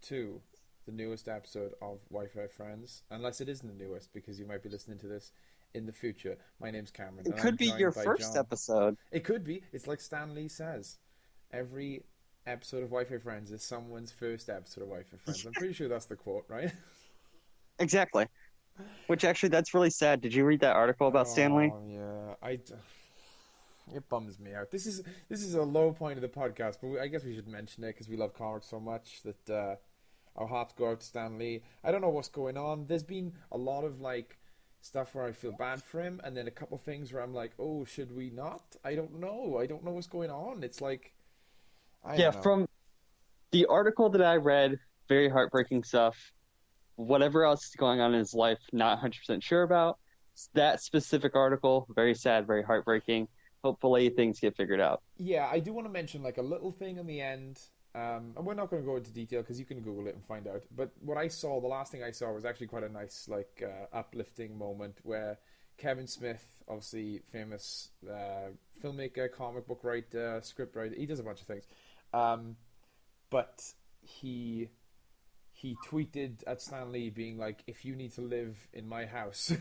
to the newest episode of Wi-Fi Friends, unless it isn't the newest because you might be listening to this in the future. My name's Cameron, It and I'm could be your joined by first John. episode. It could be. It's like Stan Lee says. Every episode of Wi-Fi Friends is someone's first episode of Wi-Fi Friends. I'm pretty sure that's the quote, right? Exactly. Which actually, that's really sad. Did you read that article about Stanley? Oh yeah, it bums me out. This is a low point of the podcast, but I guess we should mention it because we love comics so much that our hearts go out to Stan Lee. I don't know what's going on. There's been a lot of like stuff where I feel bad for him, and then a couple things where I'm like, oh, should we not? I don't know. I don't know what's going on. It's like I Yeah, don't know. from the article that I read, very heartbreaking stuff. Whatever else is going on in his life, not 100% sure about. That specific article, very sad, very heartbreaking. Hopefully things get figured out. Yeah, I do want to mention like a little thing in the end. And we're not going to go into detail because you can Google it and find out. But what I saw, the last thing I saw was actually quite a nice, like, uplifting moment where Kevin Smith, obviously famous filmmaker, comic book writer, script writer, he does a bunch of things. But he tweeted at Stan Lee being like, "If you need to live in my house."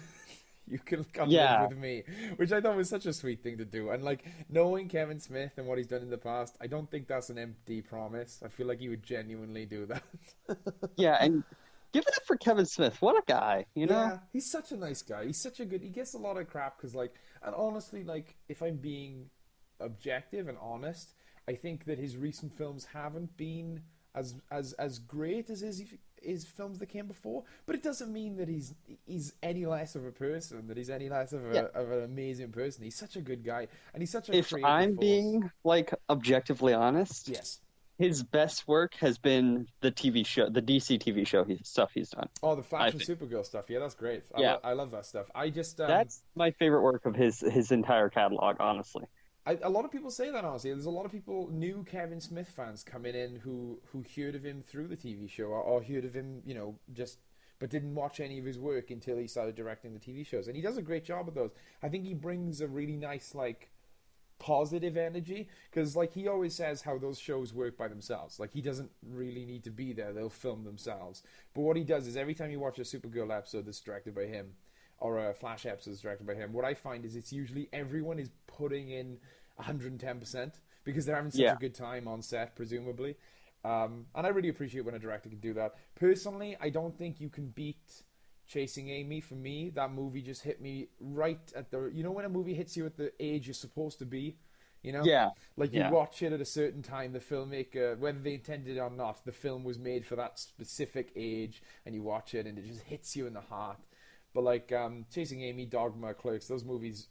You can come Yeah, live with me, which I thought was such a sweet thing to do. And like knowing Kevin Smith and what he's done in the past, I don't think that's an empty promise. I feel like he would genuinely do that. yeah, and give it up for Kevin Smith. What a guy, you know? Yeah, he's such a nice guy. He's such a good. He gets a lot of crap because like, and honestly, like if I'm being objective and honest, I think that his recent films haven't been as great as his films that came before. But it doesn't mean that he's any less of a person, that he's any less of Yeah. of an amazing person. He's such a good guy, and he's such a If creative I'm force. being like objectively honest, Yes. his best work has been the TV show, the DC TV show stuff he's done. Oh, the I Flash and think. Supergirl stuff. Yeah, that's great. Yeah, I love that stuff. I just that's my favorite work of his entire catalog, honestly. a lot of people say that honestly. There's a lot of people, new Kevin Smith fans coming in who heard of him through the TV show or heard of him, just but didn't watch any of his work until he started directing the TV shows. And he does a great job of those. I think he brings a really nice like positive energy because like he always says how those shows work by themselves. Like he doesn't really need to be there. They'll film themselves. But what he does is every time you watch a Supergirl episode that's directed by him or a Flash episode that's directed by him, what I find is it's usually everyone is putting in 110% because they're having such a Yeah. good time on set, presumably. And I really appreciate when a director can do that. Personally, I don't think you can beat Chasing Amy. For me, that movie just hit me right at the, when a movie hits you at the age you're supposed to be, you know? Yeah, Like you yeah, watch it at a certain time, the filmmaker, whether they intended it or not, the film was made for that specific age, and you watch it and it just hits you in the heart. But like Chasing Amy, Dogma, Clerks, those movies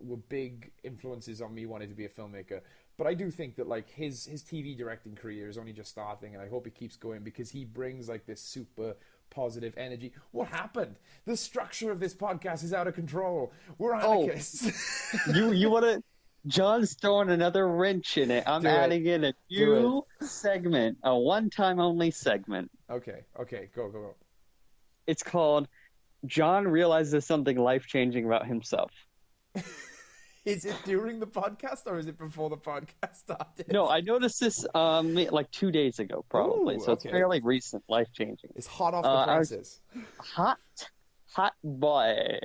were big influences on me wanting to be a filmmaker. But I do think that like his TV directing career is only just starting, and I hope it keeps going because he brings like this super positive energy. What happened? The structure of this podcast is out of control. We're Oh, anarchists. you want to? John's throwing another wrench in it. I'm Do it. adding in a Do it. new segment, a one-time only segment. Okay. Okay. Go. Go. It's called John realizes something life-changing about himself. Go. Is it during the podcast or is it before the podcast started? No, I noticed this like 2 days ago, probably. Ooh. So it's Okay. fairly recent, life-changing. It's hot off the I was presses. hot, hot boy.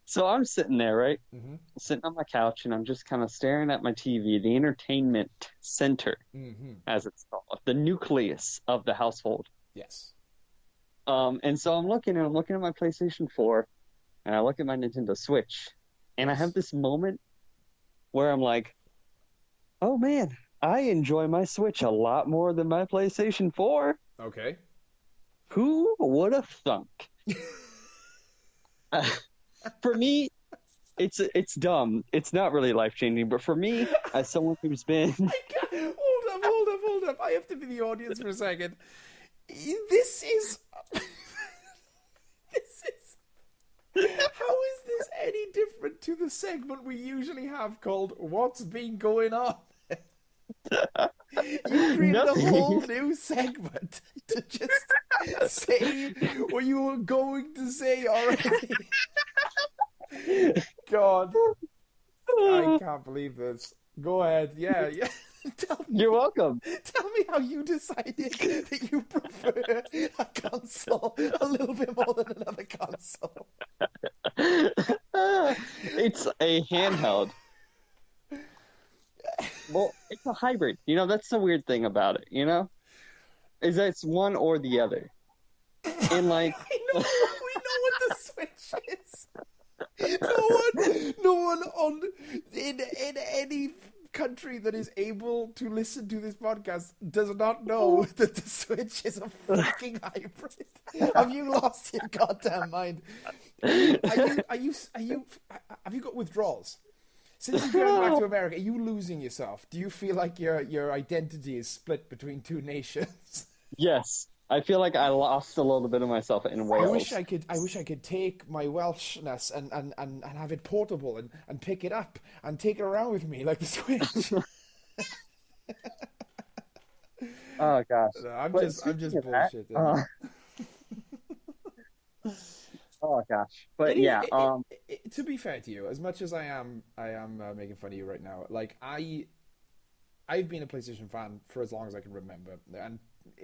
So I'm sitting there, right? Mhm. Sitting on my couch, and I'm just kind of staring at my TV, the entertainment center, Mhm. as it's called, the nucleus of the household. Yes. And so I'm looking at my PlayStation 4, and I look at my Nintendo Switch, and I have Yes. this moment where I'm like, oh man, I enjoy my Switch a lot more than my PlayStation 4. Okay. Who would have thunk? For me, it's dumb. It's not really life-changing, but for me, as someone who's been I can't. Hold up. I have to be the audience for a second. This is. This is. How is this any different to the segment we usually have called "What's Been Going On"? You created a whole nothing. new segment to just say what you were going to say already. God, I can't believe this. Go ahead. Yeah, yeah. You're welcome. Tell me how you decided that you prefer a console a little bit more than another console. It's a handheld. Well, it's a hybrid. That's the weird thing about it, is that it's one or the other. And like, I know, we know what the Switch is. No one in any country that is able to listen to this podcast does not know that the Switch is a fucking hybrid. Have you lost your goddamn mind? Have you got withdrawals? Since you're going back to America, are you losing yourself? Do you feel like your identity is split between two nations? yes, I feel like I lost a little bit of myself in Wales. I wish I could take my Welshness and have it portable and pick it up and take it around with me like the Switch. Oh gosh. No, I'm just bullshitting. Oh gosh. But to be fair to you, as much as I am making fun of you right now, like I've been a PlayStation fan for as long as I can remember, and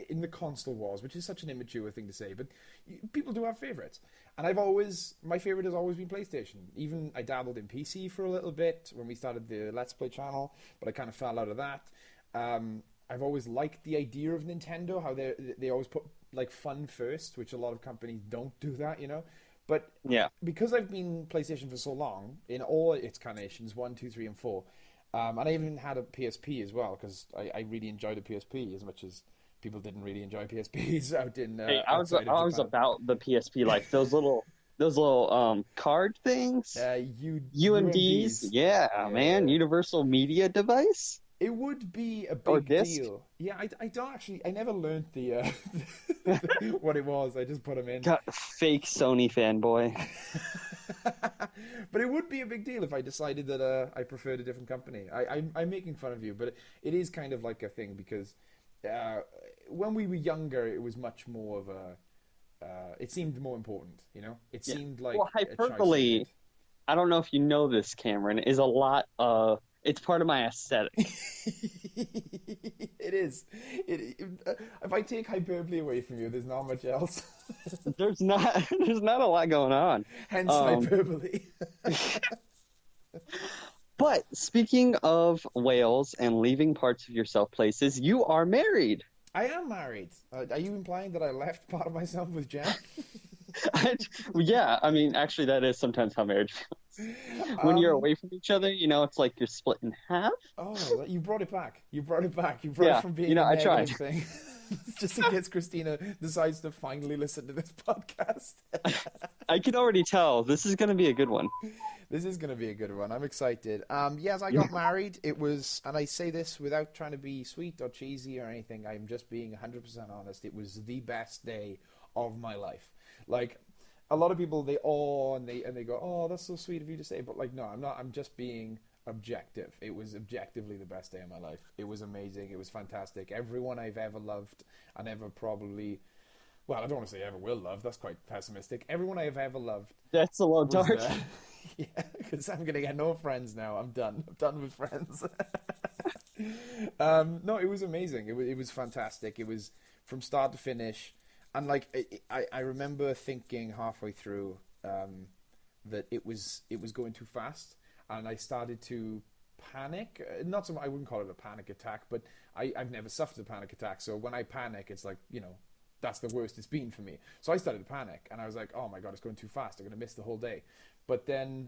in the console wars, which is such an immature thing to say, but people do have favorites, and my favorite has always been PlayStation. Even I dabbled in PC for a little bit when we started the Let's Play channel, but I kind of fell out of that. I've always liked the idea of Nintendo, how they always put like fun first, which a lot of companies don't do that, But yeah, because I've been PlayStation for so long, in all its carnations, 1, 2, 3, and 4, and I even had a PSP as well, because I really enjoyed the PSP as much as people didn't really enjoy PSPs out in. I was about the PSP, like those little card things. UMDs. Yeah, man, Universal Media Device. It would be a big deal. Yeah, I don't actually. I never learned the what it was. I just put them in. God, fake Sony fanboy. But it would be a big deal if I decided that I preferred a different company. I'm making fun of you, but it is kind of like a thing because when we were younger, it was much more of a. It seemed more important, It seemed like hyperbole. I don't know if you know this, Cameron, is a lot of. It's part of my aesthetic. It is. If I take hyperbole away from you, there's not much else. There's not a lot going on. Hence hyperbole. But speaking of Wales and leaving parts of yourself places, you are married. I am married. Are you implying that I left part of myself with Jen? Yeah, I mean, actually, that is sometimes how marriage feels. When you're away from each other, it's like you're split in half. Oh, you brought it back. You brought it from being a negative thing. Just in case Christina decides to finally listen to this podcast. I can already tell this is going to be a good one. This is going to be a good one. I'm excited. Yes, I got married. It was, and I say this without trying to be sweet or cheesy or anything. I'm just being 100% honest. It was the best day of my life. Like, a lot of people, they go, oh, that's so sweet of you to say. But, like, no, I'm not. I'm just being objective. It was objectively the best day of my life. It was amazing. It was fantastic. Everyone I've ever loved and ever probably... Well, I don't want to say ever will love. That's quite pessimistic. Everyone I have ever loved... That's a little dark. Yeah, because I'm going to get no friends now. I'm done. I'm done with friends. No, it was amazing. It was fantastic. It was from start to finish... And like I remember thinking halfway through that it was going too fast, and I started to panic. Not so I wouldn't call it a panic attack, but I've never suffered a panic attack. So when I panic, it's like that's the worst it's been for me. So I started to panic, and I was like, oh my god, it's going too fast. I'm gonna miss the whole day. But then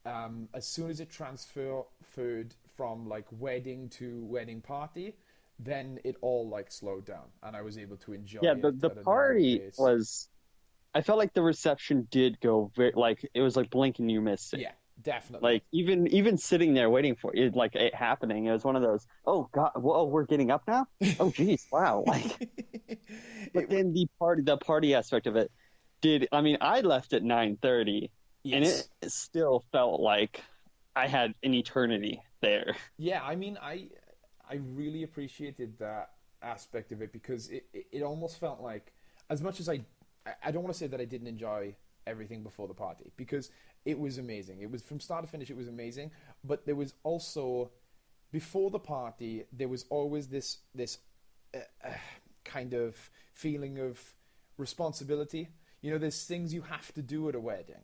as soon as it transferred from like wedding to wedding party, then it all like slowed down and I was able to enjoy it. Yeah, the party was... I felt like the reception did go very, like, it was like blink and you missed it. Yeah, definitely. Like, even sitting there waiting for it, like, it happening, it was one of those, oh god, whoa, we're getting up now? Oh geez, wow. Like, but then the party aspect of it I mean, I left at 9:30, yes. And it still felt like I had an eternity there. Yeah, I mean, I really appreciated that aspect of it because it almost felt like, as much as I don't want to say that I didn't enjoy everything before the party, because it was amazing. It was from start to finish, it was amazing. But there was also before the party, there was always this kind of feeling of responsibility. You know, there's things you have to do at a wedding,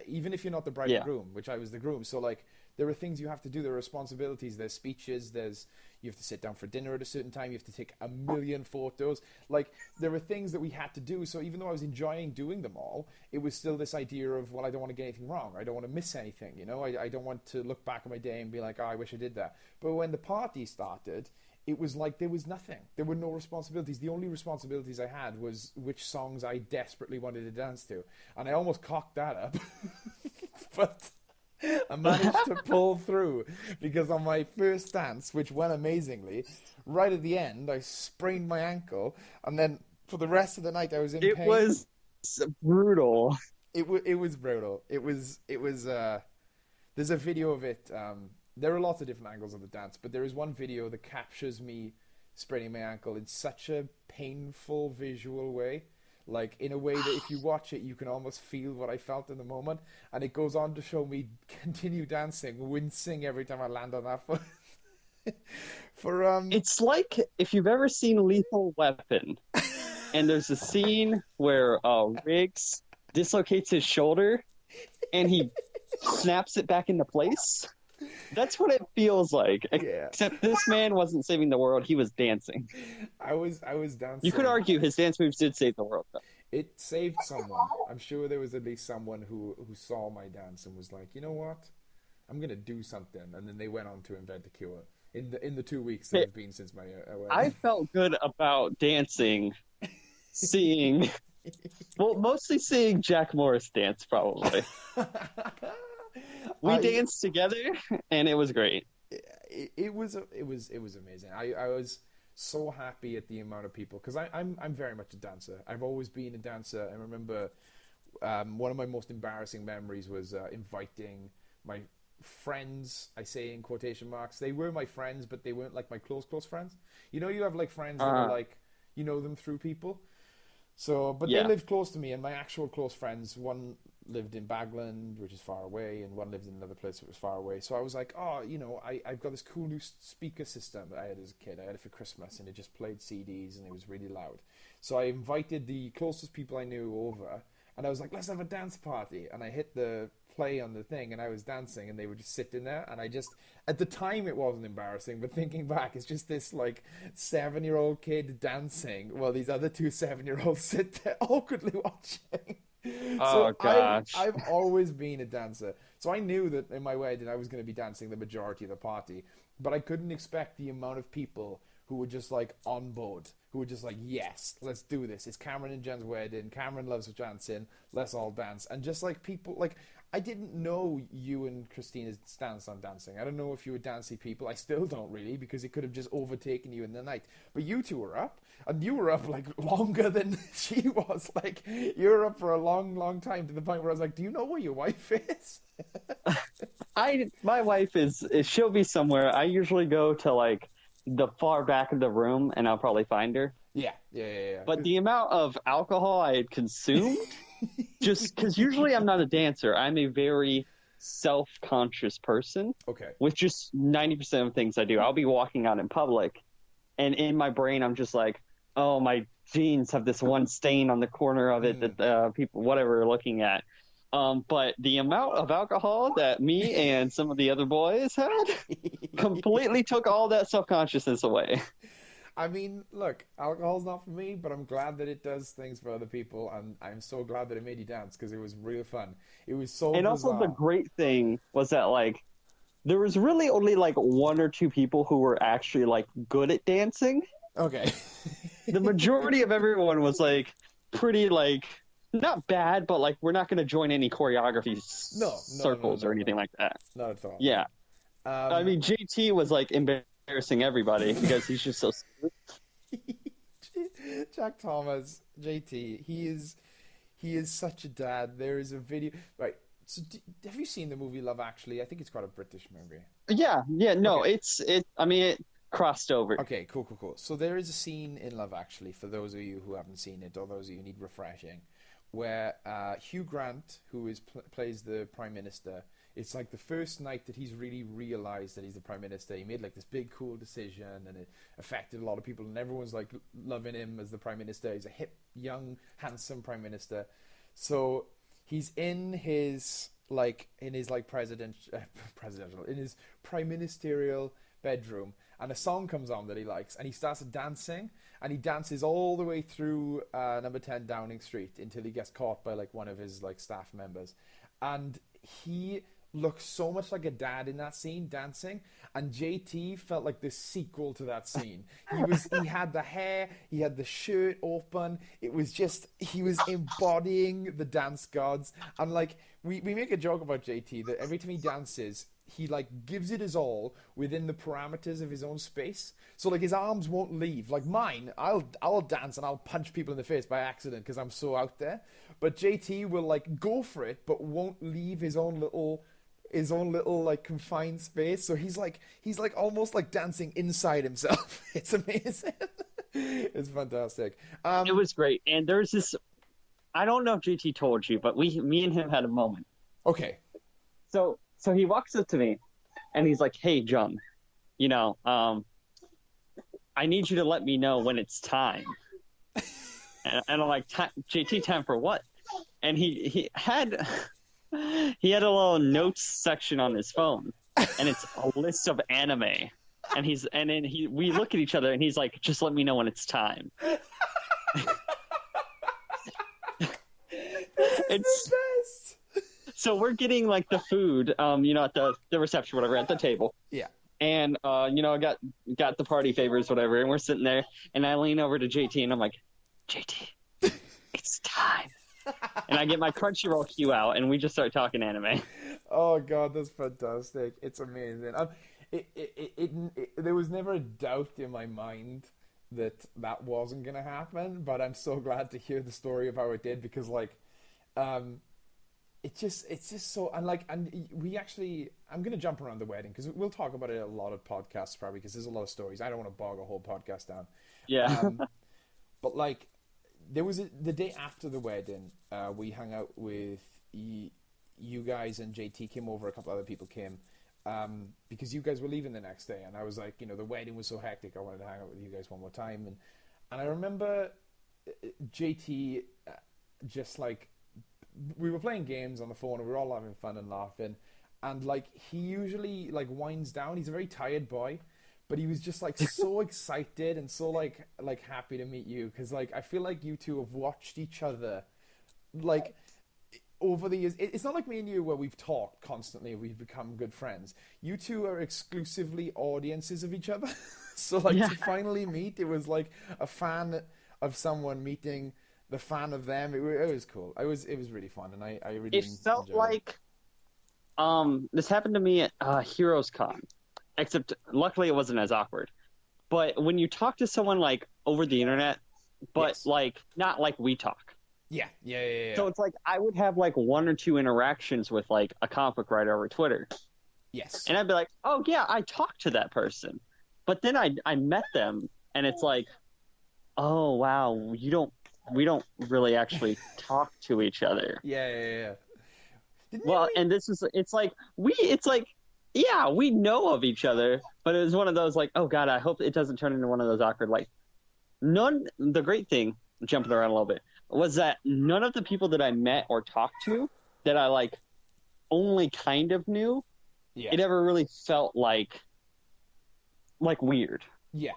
even if you're not the bride and Yeah. groom, which I was the groom. So like, there are things you have to do. There are responsibilities. There's speeches. There's you have to sit down for dinner at a certain time. You have to take a million photos. Like there are things that we had to do. So even though I was enjoying doing them all, it was still this idea of, well, I don't want to get anything wrong. I don't want to miss anything. You know, I don't want to look back on my day and be like, oh, I wish I did that. But when the party started, it was like there was nothing. There were no responsibilities. The only responsibilities I had was which songs I desperately wanted to dance to. And I almost cocked that up. But I managed to pull through because on my first dance, which went amazingly, right at the end, I sprained my ankle. And then for the rest of the night, I was in It pain. was brutal. It was brutal. There's a video of it. There are lots of different angles of the dance, but there is one video that captures me spraining my ankle in such a painful visual way. Like, in a way that if you watch it, you can almost feel what I felt in the moment. And it goes on to show me continue dancing, wincing every time I land on that foot. It's like if you've ever seen Lethal Weapon, and there's a scene where Riggs dislocates his shoulder, and he snaps it back into place. That's what it feels like. Yeah. Except this man wasn't saving the world; he was dancing. I was dancing. You could argue his dance moves did save the world, though. It saved someone. I'm sure there was at least someone who saw my dance and was like, you know what? I'm gonna do something. And then they went on to invent the cure. In the 2 weeks that have been since my wedding. I felt good about dancing, seeing, well, mostly seeing Jack Morris dance. Probably we danced together, and it was great. It was amazing. I was so happy at the amount of people because I'm very much a dancer. I've always been a dancer. I remember one of my most embarrassing memories was inviting my friends. I say in quotation marks. They were my friends, but they weren't like my close friends. You know, you have like friends that are like you know them through people. So, but they lived close to me, and my actual close friends, one lived in Bagland, which is far away, and one lived in another place that was far away. So I was like, oh, you know, I've got this cool new speaker system that I had as a kid. I had it for Christmas, and it just played CDs, and it was really loud. So I invited the closest people I knew over, and I was like, let's have a dance party. And I hit the play on the thing, and I was dancing, and they were just sitting there, and I just, at the time it wasn't embarrassing, but thinking back, it's just this like 7-year-old kid dancing while these other two 7-year-olds sit there awkwardly watching. Oh, gosh. I've always been a dancer, so I knew that in my wedding I was going to be dancing the majority of the party, but I couldn't expect the amount of people who were just like on board, who were just like, yes, let's do this. It's Cameron and Jen's wedding. Cameron loves dancing. Let's all dance. And just like people, like, I didn't know you and Christina's stance on dancing. I don't know if you were dancey people. I still don't really, because it could have just overtaken you in the night. But you two were up, and you were up like longer than she was. Like, you were up for a long, long time, to the point where I was like, do you know where your wife is? My wife is she'll be somewhere. I usually go to like the far back of the room, and I'll probably find her. Yeah. But the amount of alcohol I had consumed, just because usually I'm not a dancer, I'm a very self-conscious person. Okay. With just 90% of things I do, I'll be walking out in public, and in my brain I'm just like, oh, my jeans have this one stain on the corner of it that people, whatever, are looking at. But the amount of alcohol that me and some of the other boys had completely took all that self-consciousness away. I mean, look, alcohol's not for me, but I'm glad that it does things for other people, and I'm so glad that it made you dance, because it was real fun. It was so And bizarre. also the great thing was that, like, there was really only, like, 1 or 2 people who were actually, like, good at dancing. Okay. The majority of everyone was, like, pretty, like, not bad, but, like, we're not going to join any choreography circles or anything like that. Not at all. Yeah. I mean, JT was, like, embarrassing everybody because he's just so smooth. Jack Thomas, JT, he is such a dad. There is a video, right? So, have you seen the movie Love Actually? I think it's quite a British movie. Yeah, no, Okay. I mean, it crossed over. Okay, cool. So there is a scene in Love Actually, for those of you who haven't seen it, or those of you who need refreshing, where Hugh Grant, who plays the Prime Minister, it's like the first night that he's really realized that he's the prime minister. He made like this big cool decision, and it affected a lot of people, and everyone's like loving him as the prime minister. He's a hip, young, handsome prime minister. So he's in his presidential, in his prime ministerial bedroom, and a song comes on that he likes, and he starts dancing, and he dances all the way through number 10 Downing Street until he gets caught by like one of his like staff members, and he looks so much like a dad in that scene dancing, and JT felt like the sequel to that scene. He had the hair, he had the shirt open, it was just, he was embodying the dance gods. And like we make a joke about JT that every time he dances, he like gives it his all within the parameters of his own space. So like his arms won't leave. Like mine, I'll dance and I'll punch people in the face by accident because I'm so out there. But JT will like go for it, but won't leave his own little like confined space. So he's like almost like dancing inside himself. It's amazing. It's fantastic. It was great. And there's this, I don't know if JT told you, but me and him had a moment. Okay. So he walks up to me and he's like, "Hey, Jung, I need you to let me know when it's time." And I'm like, "JT, time for what?" And he had a little notes section on his phone, and it's a list of anime. And we look at each other and he's like, "Just let me know when it's time." It's the best. So we're getting like the food, at the reception, whatever, at the table. Yeah. And I got the party favors, whatever, and we're sitting there, and I lean over to JT and I'm like, "JT, it's time." And I get my Crunchyroll queue out, and we just start talking anime. Oh god, that's fantastic! It's amazing. There was never a doubt in my mind that wasn't gonna happen, but I'm so glad to hear the story of how it did, because like, it's just so, and we actually, I'm gonna jump around the wedding because we'll talk about it a lot of podcasts probably, because there's a lot of stories. I don't want to bog a whole podcast down. Yeah. But like, there was the day after the wedding, we hung out with you guys, and JT came over. A couple other people came, because you guys were leaving the next day, and I was like, the wedding was so hectic, I wanted to hang out with you guys one more time, and I remember JT just like, we were playing games on the phone, and we were all having fun and laughing, and like, he usually like winds down. He's a very tired boy, but he was just like so excited and so like happy to meet you, because like, I feel like you two have watched each other like over the years. It's not like me and you where we've talked constantly, we've become good friends. You two are exclusively audiences of each other. So like, to finally meet, it was like a fan of someone meeting the fan of them. It was cool. It was really fun, and I really It felt like this happened to me at Heroes Con, except luckily it wasn't as awkward. But when you talk to someone like over the internet, but like not like we talk. Yeah. So it's like I would have like one or two interactions with like a comic book writer over Twitter. Yes. And I'd be like, "Oh yeah, I talked to that person." But then I met them, and it's like, "Oh wow, we don't really actually talk to each other." Yeah. And it's like we know of each other, but it was one of those like, oh god, I hope it doesn't turn into one of those awkward like. The great thing, jumping around a little bit, was that none of the people that I met or talked to that I like only kind of knew, it ever really felt like weird. Yeah.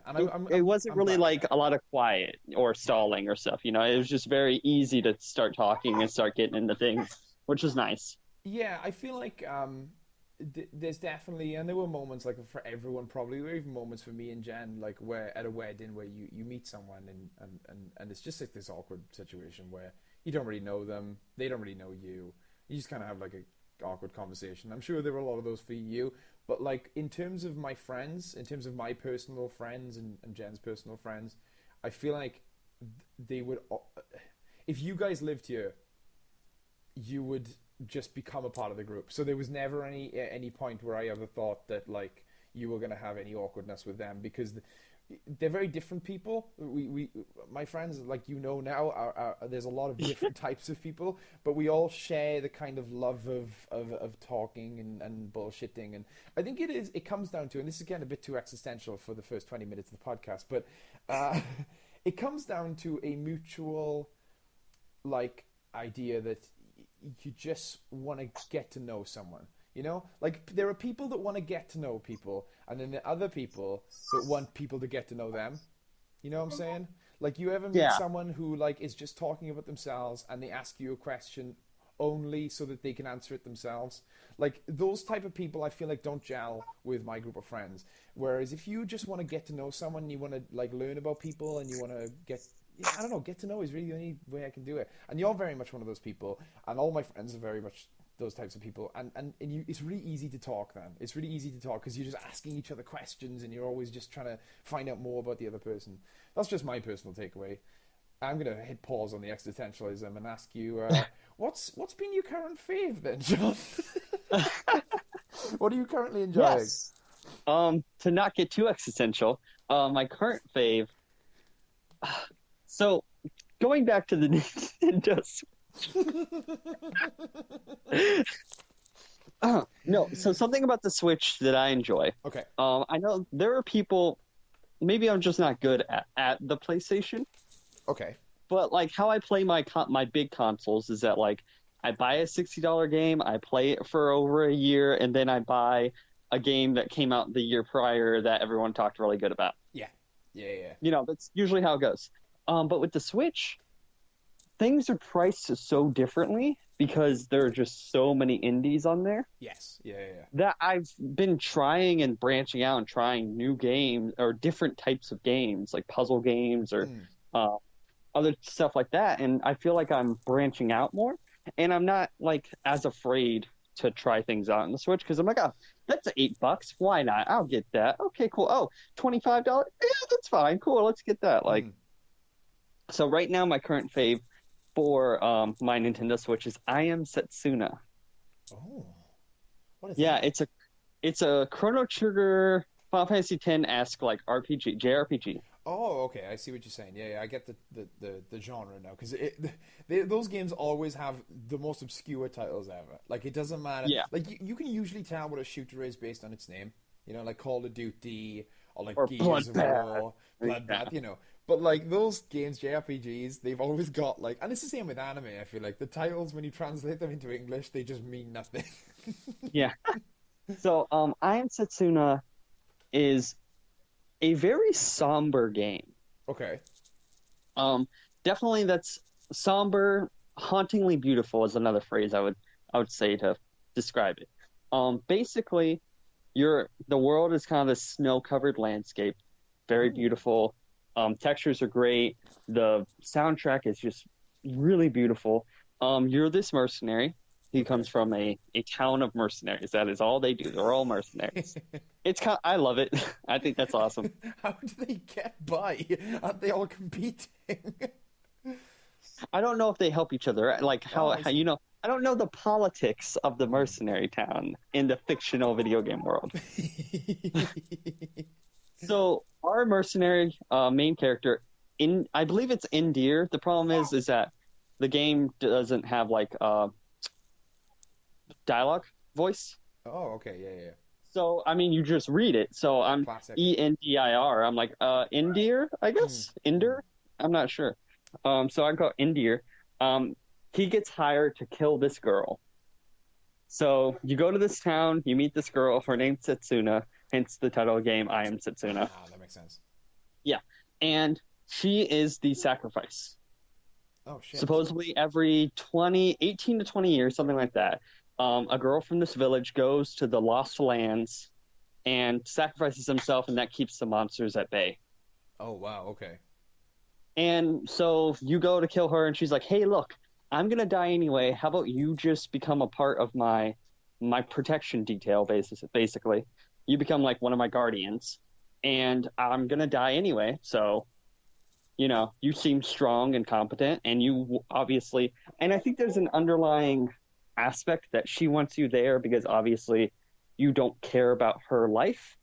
And it wasn't really like a lot of quiet or stalling or stuff. It was just very easy to start talking and start getting into things, which was nice. Yeah, I feel like there's definitely, and there were moments like for everyone probably, or even moments for me and Jen, like where at a wedding where you meet someone and it's just like this awkward situation where you don't really know them, they don't really know you. You just kind of have like a awkward conversation. I'm sure there were a lot of those for you. But like, in terms of my friends, in terms of my personal friends and Jen's personal friends, I feel like they would, if you guys lived here, you would just become a part of the group. So there was never any point where I ever thought that like you were going to have any awkwardness with them, because they're very different people. My friends, like now, there's a lot of different types of people, but we all share the kind of love of talking and bullshitting. And I think it comes down to, and this is getting a bit too existential for the first 20 minutes of the podcast, but it comes down to a mutual, like, idea that you just want to get to know someone. Like there are people that want to get to know people, and then there are other people that want people to get to know them. You know what I'm saying? Like, you ever meet someone who, like, is just talking about themselves, and they ask you a question only so that they can answer it themselves? Like, those type of people, I feel like, don't gel with my group of friends. Whereas if you just want to get to know someone, and you want to, like, learn about people, and you want to I don't know, get to know is really the only way I can do it. And you're very much one of those people, and all my friends are very much those types of people, and it's really easy to talk then. It's really easy to talk because you're just asking each other questions, and you're always just trying to find out more about the other person. That's just my personal takeaway. I'm going to hit pause on the existentialism and ask you, what's been your current fave then, John? What are you currently enjoying? Yes. To not get too existential, my current fave... So, going back to the Nintendo Switch. No, so something about the Switch that I enjoy. Okay. I know there are people, maybe I'm just not good at the PlayStation. Okay. But like how I play my big consoles is that, like, I buy a $60 game, I play it for over a year, and then I buy a game that came out the year prior that everyone talked really good about. Yeah. That's usually how it goes. But with the Switch, things are priced so differently because there are just so many indies on there. Yes. Yeah. That I've been trying and branching out and trying new games or different types of games, like puzzle games or other stuff like that. And I feel like I'm branching out more, and I'm not, like, as afraid to try things out on the Switch because I'm like, oh, that's $8. Why not? I'll get that. Okay, cool. Oh, $25? Yeah, that's fine. Cool. Let's get that. Like, so right now my current fave for my Nintendo Switch is I Am Setsuna. Oh, what is yeah, that? it's a Chrono Trigger Final Fantasy X-esque, like, RPG, JRPG. Oh, okay. I see what you're saying. Yeah. I get the genre now, because those games always have the most obscure titles ever. Like, it doesn't matter. Yeah. Like, you can usually tell what a shooter is based on its name. Like Call of Duty or like Or Gears of Bloodbath. War, Bloodbath. But, like, those games, JRPGs, they've always got, like... And it's the same with anime, I feel like. The titles, when you translate them into English, they just mean nothing. Yeah. So, I Am Setsuna is a very somber game. Okay. Definitely that's somber, hauntingly beautiful is another phrase I would say to describe it. Basically, the world is kind of this snow-covered landscape, very beautiful. Textures are great. The soundtrack is just really beautiful. You're this mercenary. He comes from a town of mercenaries. That is all they do. They're all mercenaries. I love it. I think that's awesome. How do they get by? Aren't they all competing? I don't know if they help each other. Like how I don't know the politics of the mercenary town in the fictional video game world. So our mercenary main character, I believe it's Indir. The problem is that the game doesn't have like dialogue voice. Oh, okay, yeah. So I mean, you just read it. So I'm Classic. Endir. I'm like Indir, I guess. Indir. I'm not sure. So I go Indir. He gets hired to kill this girl. So you go to this town, you meet this girl. Her name's Setsuna. Hence the title of the game, I Am Setsuna. Ah, that makes sense. Yeah, and she is the sacrifice. Oh, shit. Supposedly every 18 to 20 years, something like that, a girl from this village goes to the Lost Lands and sacrifices himself, and that keeps the monsters at bay. Oh, wow, okay. And so you go to kill her, and she's like, hey, look, I'm going to die anyway. How about you just become a part of my protection detail, basically. You become like one of my guardians, and I'm going to die anyway. So, you seem strong and competent, and you obviously... And I think there's an underlying aspect that she wants you there because obviously you don't care about her life.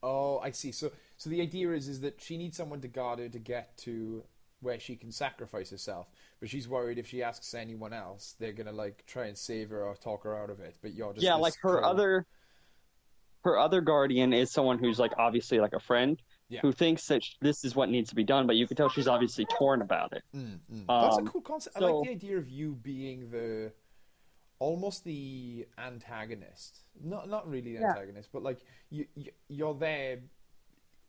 Oh, I see. So So the idea is that she needs someone to guard her to get to where she can sacrifice herself, but she's worried if she asks anyone else, they're gonna like try and save her or talk her out of it. But you're just Yeah, like this cold. her other guardian is someone who's like obviously like a friend Yeah. who thinks that this is what needs to be done, but you can tell she's obviously torn about it. That's a cool concept. I like So the idea of you being the almost the antagonist. Not really the yeah, antagonist, but like you're there.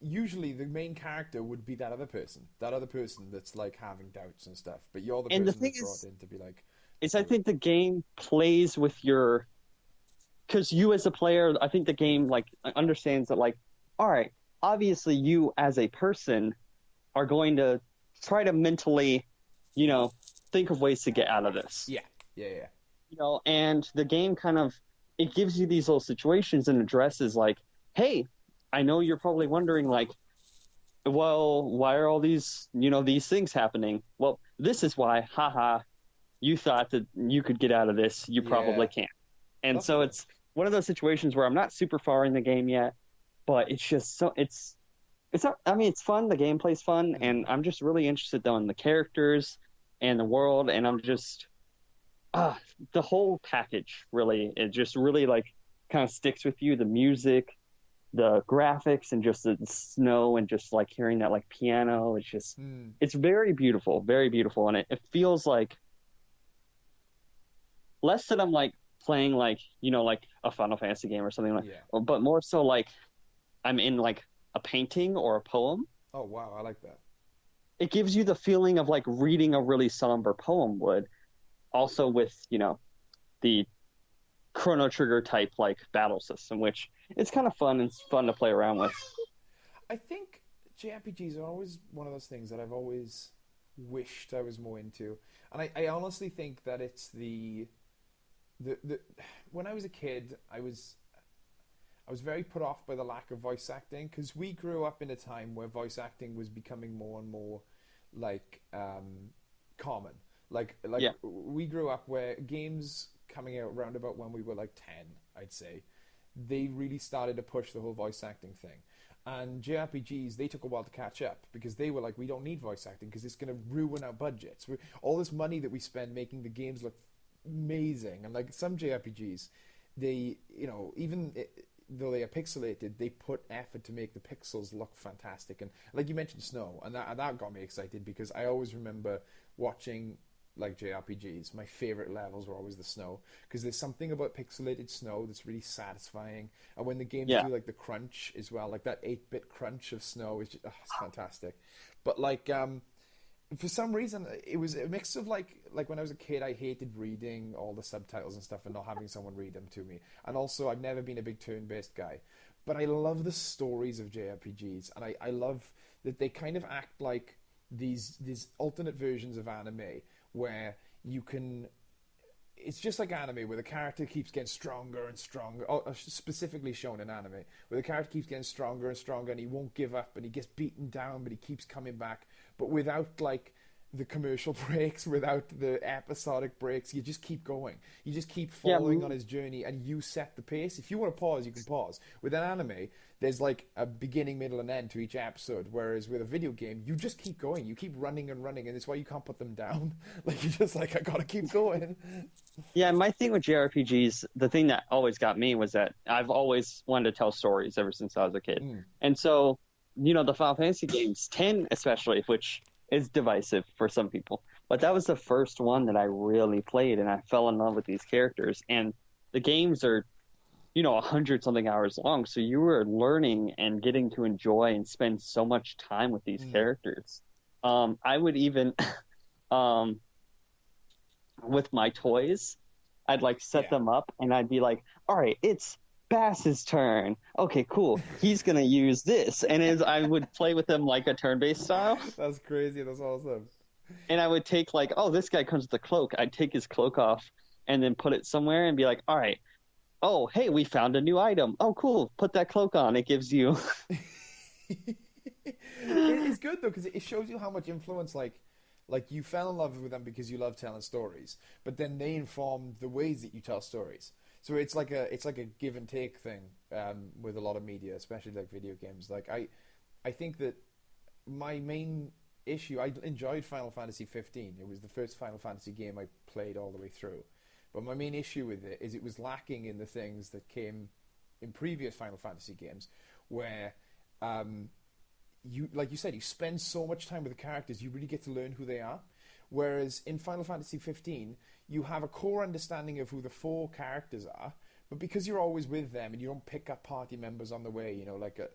Usually, the main character would be that other person that's like having doubts and stuff. But you're the and the person thing that's brought in to be like, is I do it. think the game plays with your because you as a player, I think the game like understands that like, all right, obviously you as a person are going to try to mentally, you know, think of ways to get out of this. Yeah, yeah, yeah. And the game kind of it gives you these little situations and addresses like, hey, I know you're probably wondering like, well, why are all these, these things happening? Well, this is why, haha, you thought that you could get out of this, you probably Yeah, can't. And that's so cool. it's one of those situations where I'm not super far in the game yet, but it's just so it's not I mean it's fun, the gameplay's fun, Mm. and I'm just really interested though in the characters and the world, and I'm just ah the whole package really it just really like kind of sticks with you. The music, the graphics, and just the snow, and just like hearing that like piano, Mm. it's very beautiful, and it feels like less that I'm like playing like like a Final Fantasy game or something like, Yeah. but more so like I'm in like a painting or a poem. Oh wow, I like that. It gives you the feeling of like reading a really somber poem would, also with the Chrono Trigger type like battle system, which it's kind of fun and it's fun to play around with. I think JRPGs are always one of those things that I've always wished I was more into, and I honestly think that it's the when I was a kid, I was very put off by the lack of voice acting because we grew up in a time where voice acting was becoming more and more like common. Like Yeah, we grew up where games coming out around about when we were like 10, I'd say, they really started to push the whole voice acting thing. And JRPGs, they took a while to catch up because they were like, we don't need voice acting because it's going to ruin our budgets. All this money that we spend making the games look amazing, and like some JRPGs, they even though they are pixelated, they put effort to make the pixels look fantastic. And like you mentioned, snow, and that got me excited because I always remember watching like JRPGs. My favorite levels were always the snow because there's something about pixelated snow that's really satisfying. And when the games yeah, do like the crunch as well, like that 8-bit crunch of snow is just it's fantastic. But like for some reason it was a mix of like when I was a kid I hated reading all the subtitles and stuff and not having someone read them to me, and also I've never been a big turn-based guy, but I love the stories of JRPGs, and I love that they kind of act like these alternate versions of anime where you can it's just like anime where the character keeps getting stronger and stronger, specifically shown in anime, where the character keeps getting stronger and stronger and he won't give up and he gets beaten down but he keeps coming back, but without like the commercial breaks, without the episodic breaks. You just keep going. You just keep yeah. following on his journey, and you set the pace. If you want to pause, you can pause. With an anime, there's like a beginning, middle, and end to each episode. Whereas with a video game, you just keep going. You keep running and running, and it's why you can't put them down. Like you're just like, I gotta keep going. Yeah, my thing with JRPGs, the thing that always got me was that I've always wanted to tell stories ever since I was a kid. Mm, And so, the Final Fantasy games, 10 especially, which is divisive for some people, but that was the first one that I really played, and I fell in love with these characters. And the games are, 100 something hours long, so you were learning and getting to enjoy and spend so much time with these mm, characters. I would even, um, with my toys, I'd like set yeah, them up and I'd be like, all right, it's Bass's turn. Okay, cool. He's gonna use this. And as I would play with them like a turn-based style, that's crazy. That's awesome. and I would take like, oh, this guy comes with a cloak. I'd take his cloak off and then put it somewhere and be like, all right, oh, hey, we found a new item. Oh, cool. Put that cloak on. It gives you It's good though because it shows you how much influence like you fell in love with them because you love telling stories, but then they informed the ways that you tell stories. So it's like a give and take thing with a lot of media, especially like video games. Like I think that my main issue, I enjoyed Final Fantasy 15. It was the first Final Fantasy game I played all the way through. But my main issue with it is it was lacking in the things that came in previous Final Fantasy games, where you, like you said, you spend so much time with the characters, you really get to learn who they are. Whereas in Final Fantasy 15, you have a core understanding of who the four characters are, but because you're always with them and you don't pick up party members on the way,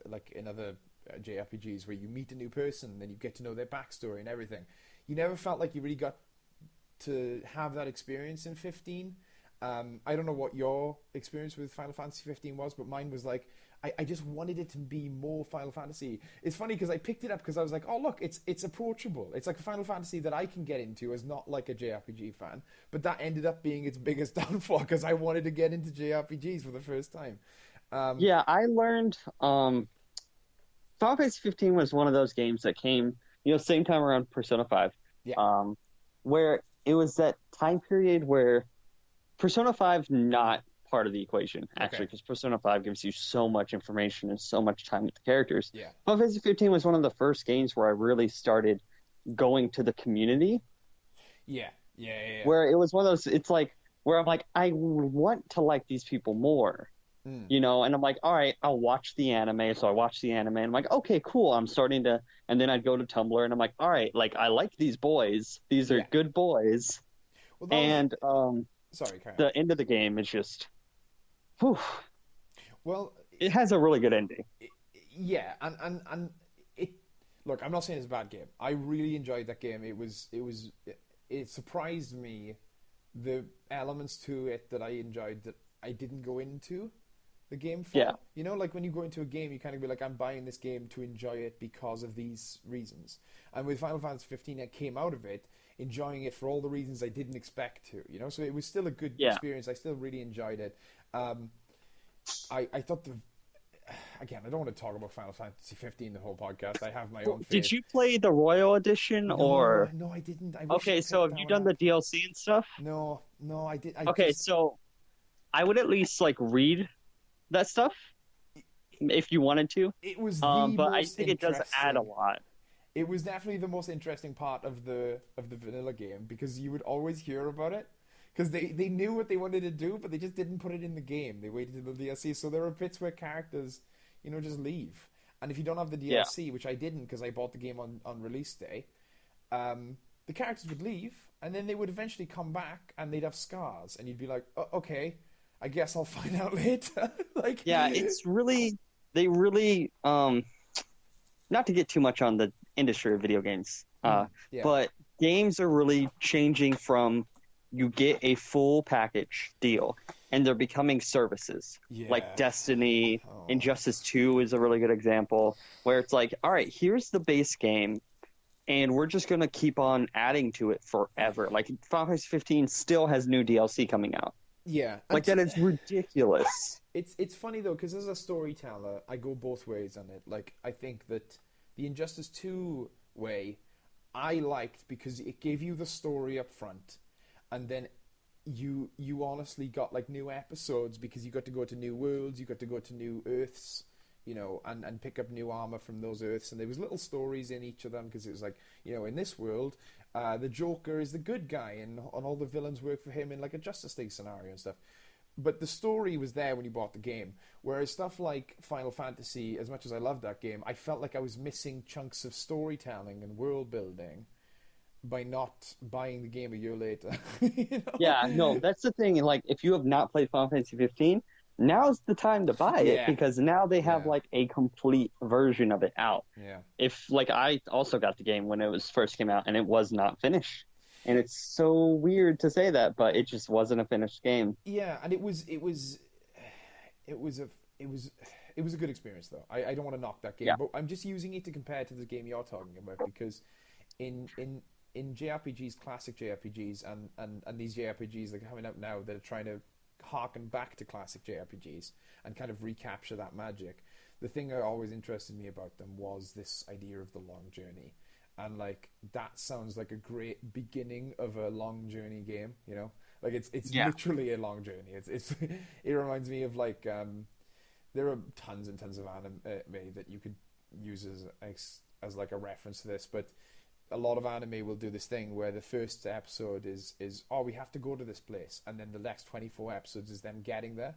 like in other JRPGs where you meet a new person and then you get to know their backstory and everything, you never felt like you really got to have that experience in 15. I don't know what your experience with Final Fantasy 15 was, but mine was like, I just wanted it to be more Final Fantasy. It's funny because I picked it up because I was like, oh look, it's approachable. It's like a Final Fantasy that I can get into as not like a JRPG fan. But that ended up being its biggest downfall because I wanted to get into JRPGs for the first time. Yeah, I learned Final Fantasy 15 was one of those games that came, same time around Persona 5. Yeah. Where it was that time period where Persona 5 not part of the equation, actually, because Persona 5 gives you so much information and so much time with the characters. Yeah. Final Fantasy 15 was one of the first games where I really started going to the community. Yeah. Where it was one of those, it's like, where I'm like, I want to like these people more. And I'm like, all right, I'll watch the anime. So I watch the anime and I'm like, okay, cool. I'm starting to, and then I'd go to Tumblr and I'm like, all right, like I like these boys. These are good boys. Well, sorry, Karen. The end of the game is just, whew. Well, it has a really good ending. Yeah, and it. Look, I'm not saying it's a bad game. I really enjoyed that game. It surprised me, the elements to it that I enjoyed that I didn't go into the game for. Yeah. Like when you go into a game, you kind of be like, I'm buying this game to enjoy it because of these reasons. And with Final Fantasy 15, I came out of it enjoying it for all the reasons I didn't expect to. So it was still a good experience. I still really enjoyed it. I thought again, I don't want to talk about Final Fantasy 15 the whole podcast. I have my own favorite. Did you play the Royal Edition or? No, I didn't. Okay, so have you done the DLC and stuff? No, I did. So I would at least like read that stuff if you wanted to. It was but I think it does add a lot. It was definitely the most interesting part of the vanilla game because you would always hear about it. Because they knew what they wanted to do, but they just didn't put it in the game. They waited until the DLC. So there are bits where characters, just leave. And if you don't have the DLC, which I didn't because I bought the game on release day, the characters would leave, and then they would eventually come back, and they'd have scars. And you'd be like, oh, okay, I guess I'll find out later. It's really... They really... not to get too much on the industry of video games, but games are really changing from... You get a full package deal, and they're becoming services. Like Destiny, Injustice 2 is a really good example, where it's like, all right, here's the base game, and we're just going to keep on adding to it forever. Like, Final Fantasy 15 still has new DLC coming out. Yeah. Like, that is ridiculous. It's funny, though, because as a storyteller, I go both ways on it. Like, I think that the Injustice 2 way, I liked because it gave you the story up front. And then you honestly got like new episodes because you got to go to new worlds, you got to go to new Earths, and pick up new armor from those Earths. And there was little stories in each of them because it was like, in this world, the Joker is the good guy and all the villains work for him in like a Justice League scenario and stuff. But the story was there when you bought the game. Whereas stuff like Final Fantasy, as much as I loved that game, I felt like I was missing chunks of storytelling and world building by not buying the game a year later. Yeah, no, that's the thing. Like, if you have not played Final Fantasy 15, now's the time to buy it because now they have like a complete version of it out. Yeah. If like I also got the game when it was first came out and it was not finished. And it's so weird to say that, but it just wasn't a finished game. Yeah, and it was a good experience though. I don't want to knock that game, but I'm just using it to compare to the game you're talking about because in JRPGs, classic JRPGs, and these JRPGs that are coming out now that are trying to harken back to classic JRPGs and kind of recapture that magic, the thing that always interested me about them was this idea of the long journey. And like that sounds like a great beginning of a long journey game, Like it's literally a long journey. It reminds me of like there are tons and tons of anime that you could use as like a reference to this, but a lot of anime will do this thing where the first episode is oh, we have to go to this place, and then the next 24 episodes is them getting there.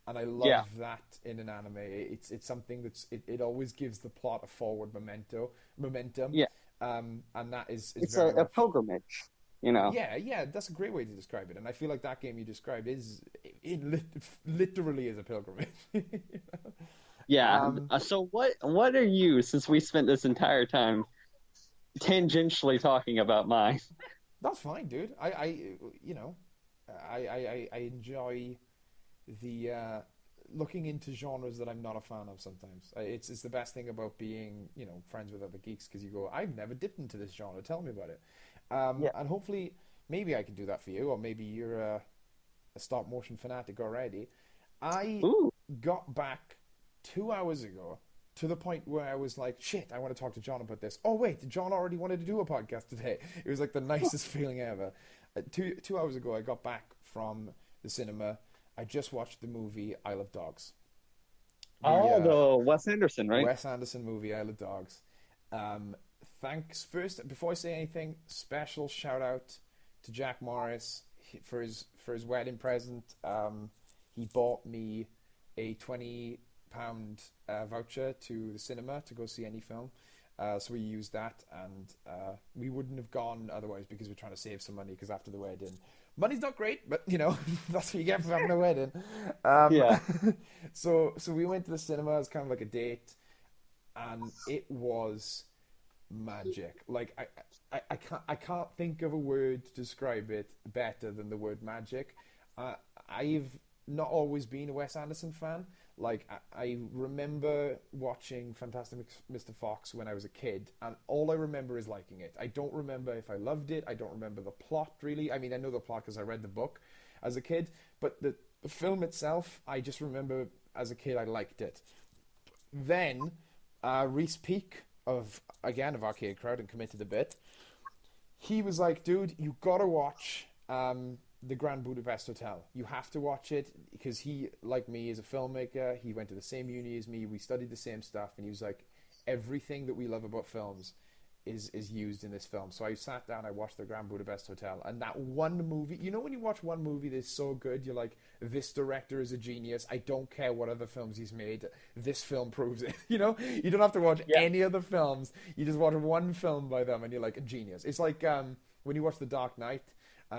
And I Yeah, love that in an anime. It's something it always gives the plot a forward momentum, yeah. and that is It's very a much. pilgrimage, you know. Yeah, yeah, that's a great way to describe it. And I feel like that game you described literally is a pilgrimage. Yeah. um, So what are you, since we spent this entire time tangentially talking about mine? that's fine, dude. You know, I enjoy the looking into genres that I'm not a fan of sometimes. It's the best thing about being, you know, friends with other geeks, because you go, I've never dipped into this genre. Tell me about it. Yeah. And hopefully, maybe I can do that for you, or maybe you're a stop motion fanatic already. I Ooh. got back 2 hours ago to the point where I was like, shit, I want to talk to John about this. Oh, wait, John already wanted to do a podcast today. It was like the nicest feeling ever. 2 hours ago, I got back from the cinema. I just watched the movie Isle of Dogs. The Oh, the Wes Anderson, right? Wes Anderson movie Isle of Dogs. Um, Thanks first before I say anything. Special shout out to Jack Morris for his wedding present. He bought me a £20 voucher to the cinema to go see any film. So we used that, and we wouldn't have gone otherwise because we're trying to save some money. Because after the wedding, money's not great, but you know that's what you get for having a wedding. Um, Yeah. so we went to the cinema as kind of like a date, and it was magic. Like I can't think of a word to describe it better than the word magic. I've not always been a Wes Anderson fan. Like I remember watching Fantastic Mr. Fox when I was a kid, and all I remember is liking it. I don't remember if I loved it. I don't remember the plot really. I mean, I know the plot because I read the book as a kid, but the film itself, I just remember as a kid I liked it. Then Reese Peak of Arcade Crowd and Committed a Bit, he was like, dude, you gotta watch the Grand Budapest Hotel. You have to watch it because he, like me, is a filmmaker. He went to the same uni as me. We studied the same stuff, and he was like, everything that we love about films is used in this film. So I sat down, I watched the Grand Budapest Hotel, and that one movie, you know, when you watch one movie that's so good, you're like, this director is a genius. I don't care what other films he's made. This film proves it. You know, you don't have to watch Yeah. any other films. You just watch one film by them, and you're like a genius. It's like when you watch The Dark Knight.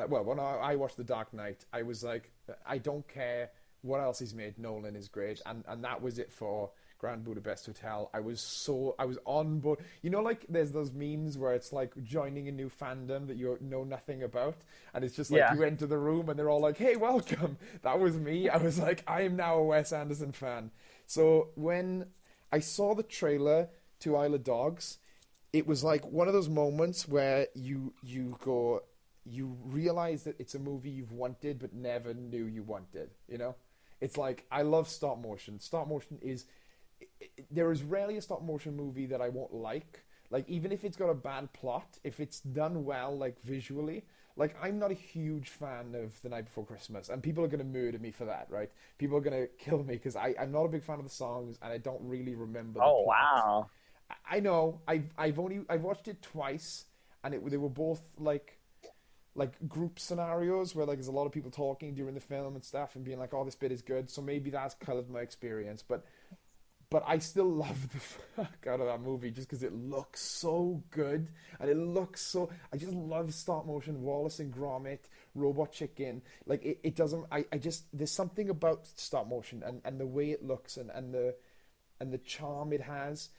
Well, when I watched The Dark Knight, I was like, I don't care what else he's made. Nolan is great, and that was it for Grand Budapest Hotel. I was on board. You know, like there's those memes where it's like joining a new fandom that you know nothing about, and it's just like Yeah. you enter the room and they're all like, "Hey, welcome." That was me. I was like, I am now a Wes Anderson fan. So when I saw the trailer to Isle of Dogs, it was like one of those moments where you realize that it's a movie you've wanted but never knew you wanted. You know, it's like I love stop motion. Stop motion is there is rarely a stop motion movie that I won't like. Like even if it's got a bad plot, if it's done well, like visually. Like I'm not a huge fan of The Night Before Christmas, and people are gonna murder me for that, right? People are gonna kill me because I'm not a big fan of the songs, and I don't really remember the Oh, plot. wow. I know I've watched it twice, and they were both like group scenarios where like there's a lot of people talking during the film and stuff and being like, oh, this bit is good, so maybe that's colored my experience, but I still love the fuck out of that movie just because it looks so good, and it looks so. I just love stop motion, Wallace and Gromit, Robot Chicken. Like it doesn't. I just there's something about stop motion and the way it looks and the charm it has.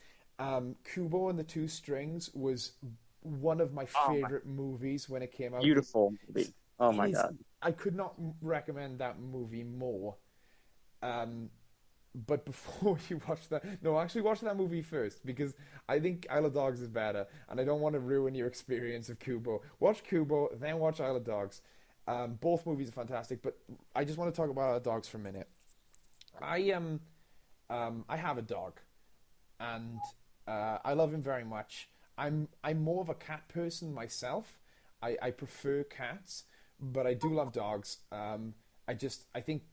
Kubo and the Two Strings was one of my Oh, my favorite movies when it came out. beautiful movie. Oh It my is. God. I could not recommend that movie more. Um, but before you watch that, no, actually watch that movie first because I think Isle of Dogs is better, and I don't want to ruin your experience of Kubo. Watch Kubo, then watch Isle of Dogs. Both movies are fantastic, but I just want to talk about Isle of Dogs for a minute. I have a dog, and I love him very much. I'm more of a cat person myself. I prefer cats, but I do love dogs. I think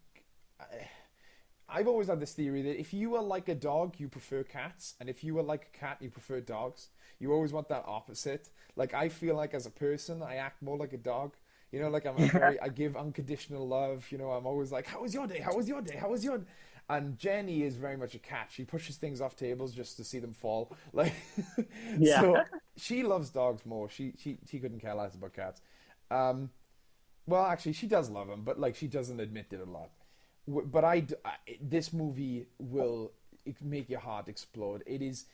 I've always had this theory that if you are like a dog, you prefer cats, and if you are like a cat, you prefer dogs. You always want that opposite. Like I feel like as a person, I act more like a dog. You know, like I give unconditional love. You know, I'm always like, "How was your day? How was your day? How was your?" And Jenny is very much a cat. She pushes things off tables just to see them fall. Like, Yeah. so she loves dogs more. She couldn't care less about cats. Um, well, actually, she does love them, but like she doesn't admit it a lot. But this movie will make your heart explode. It is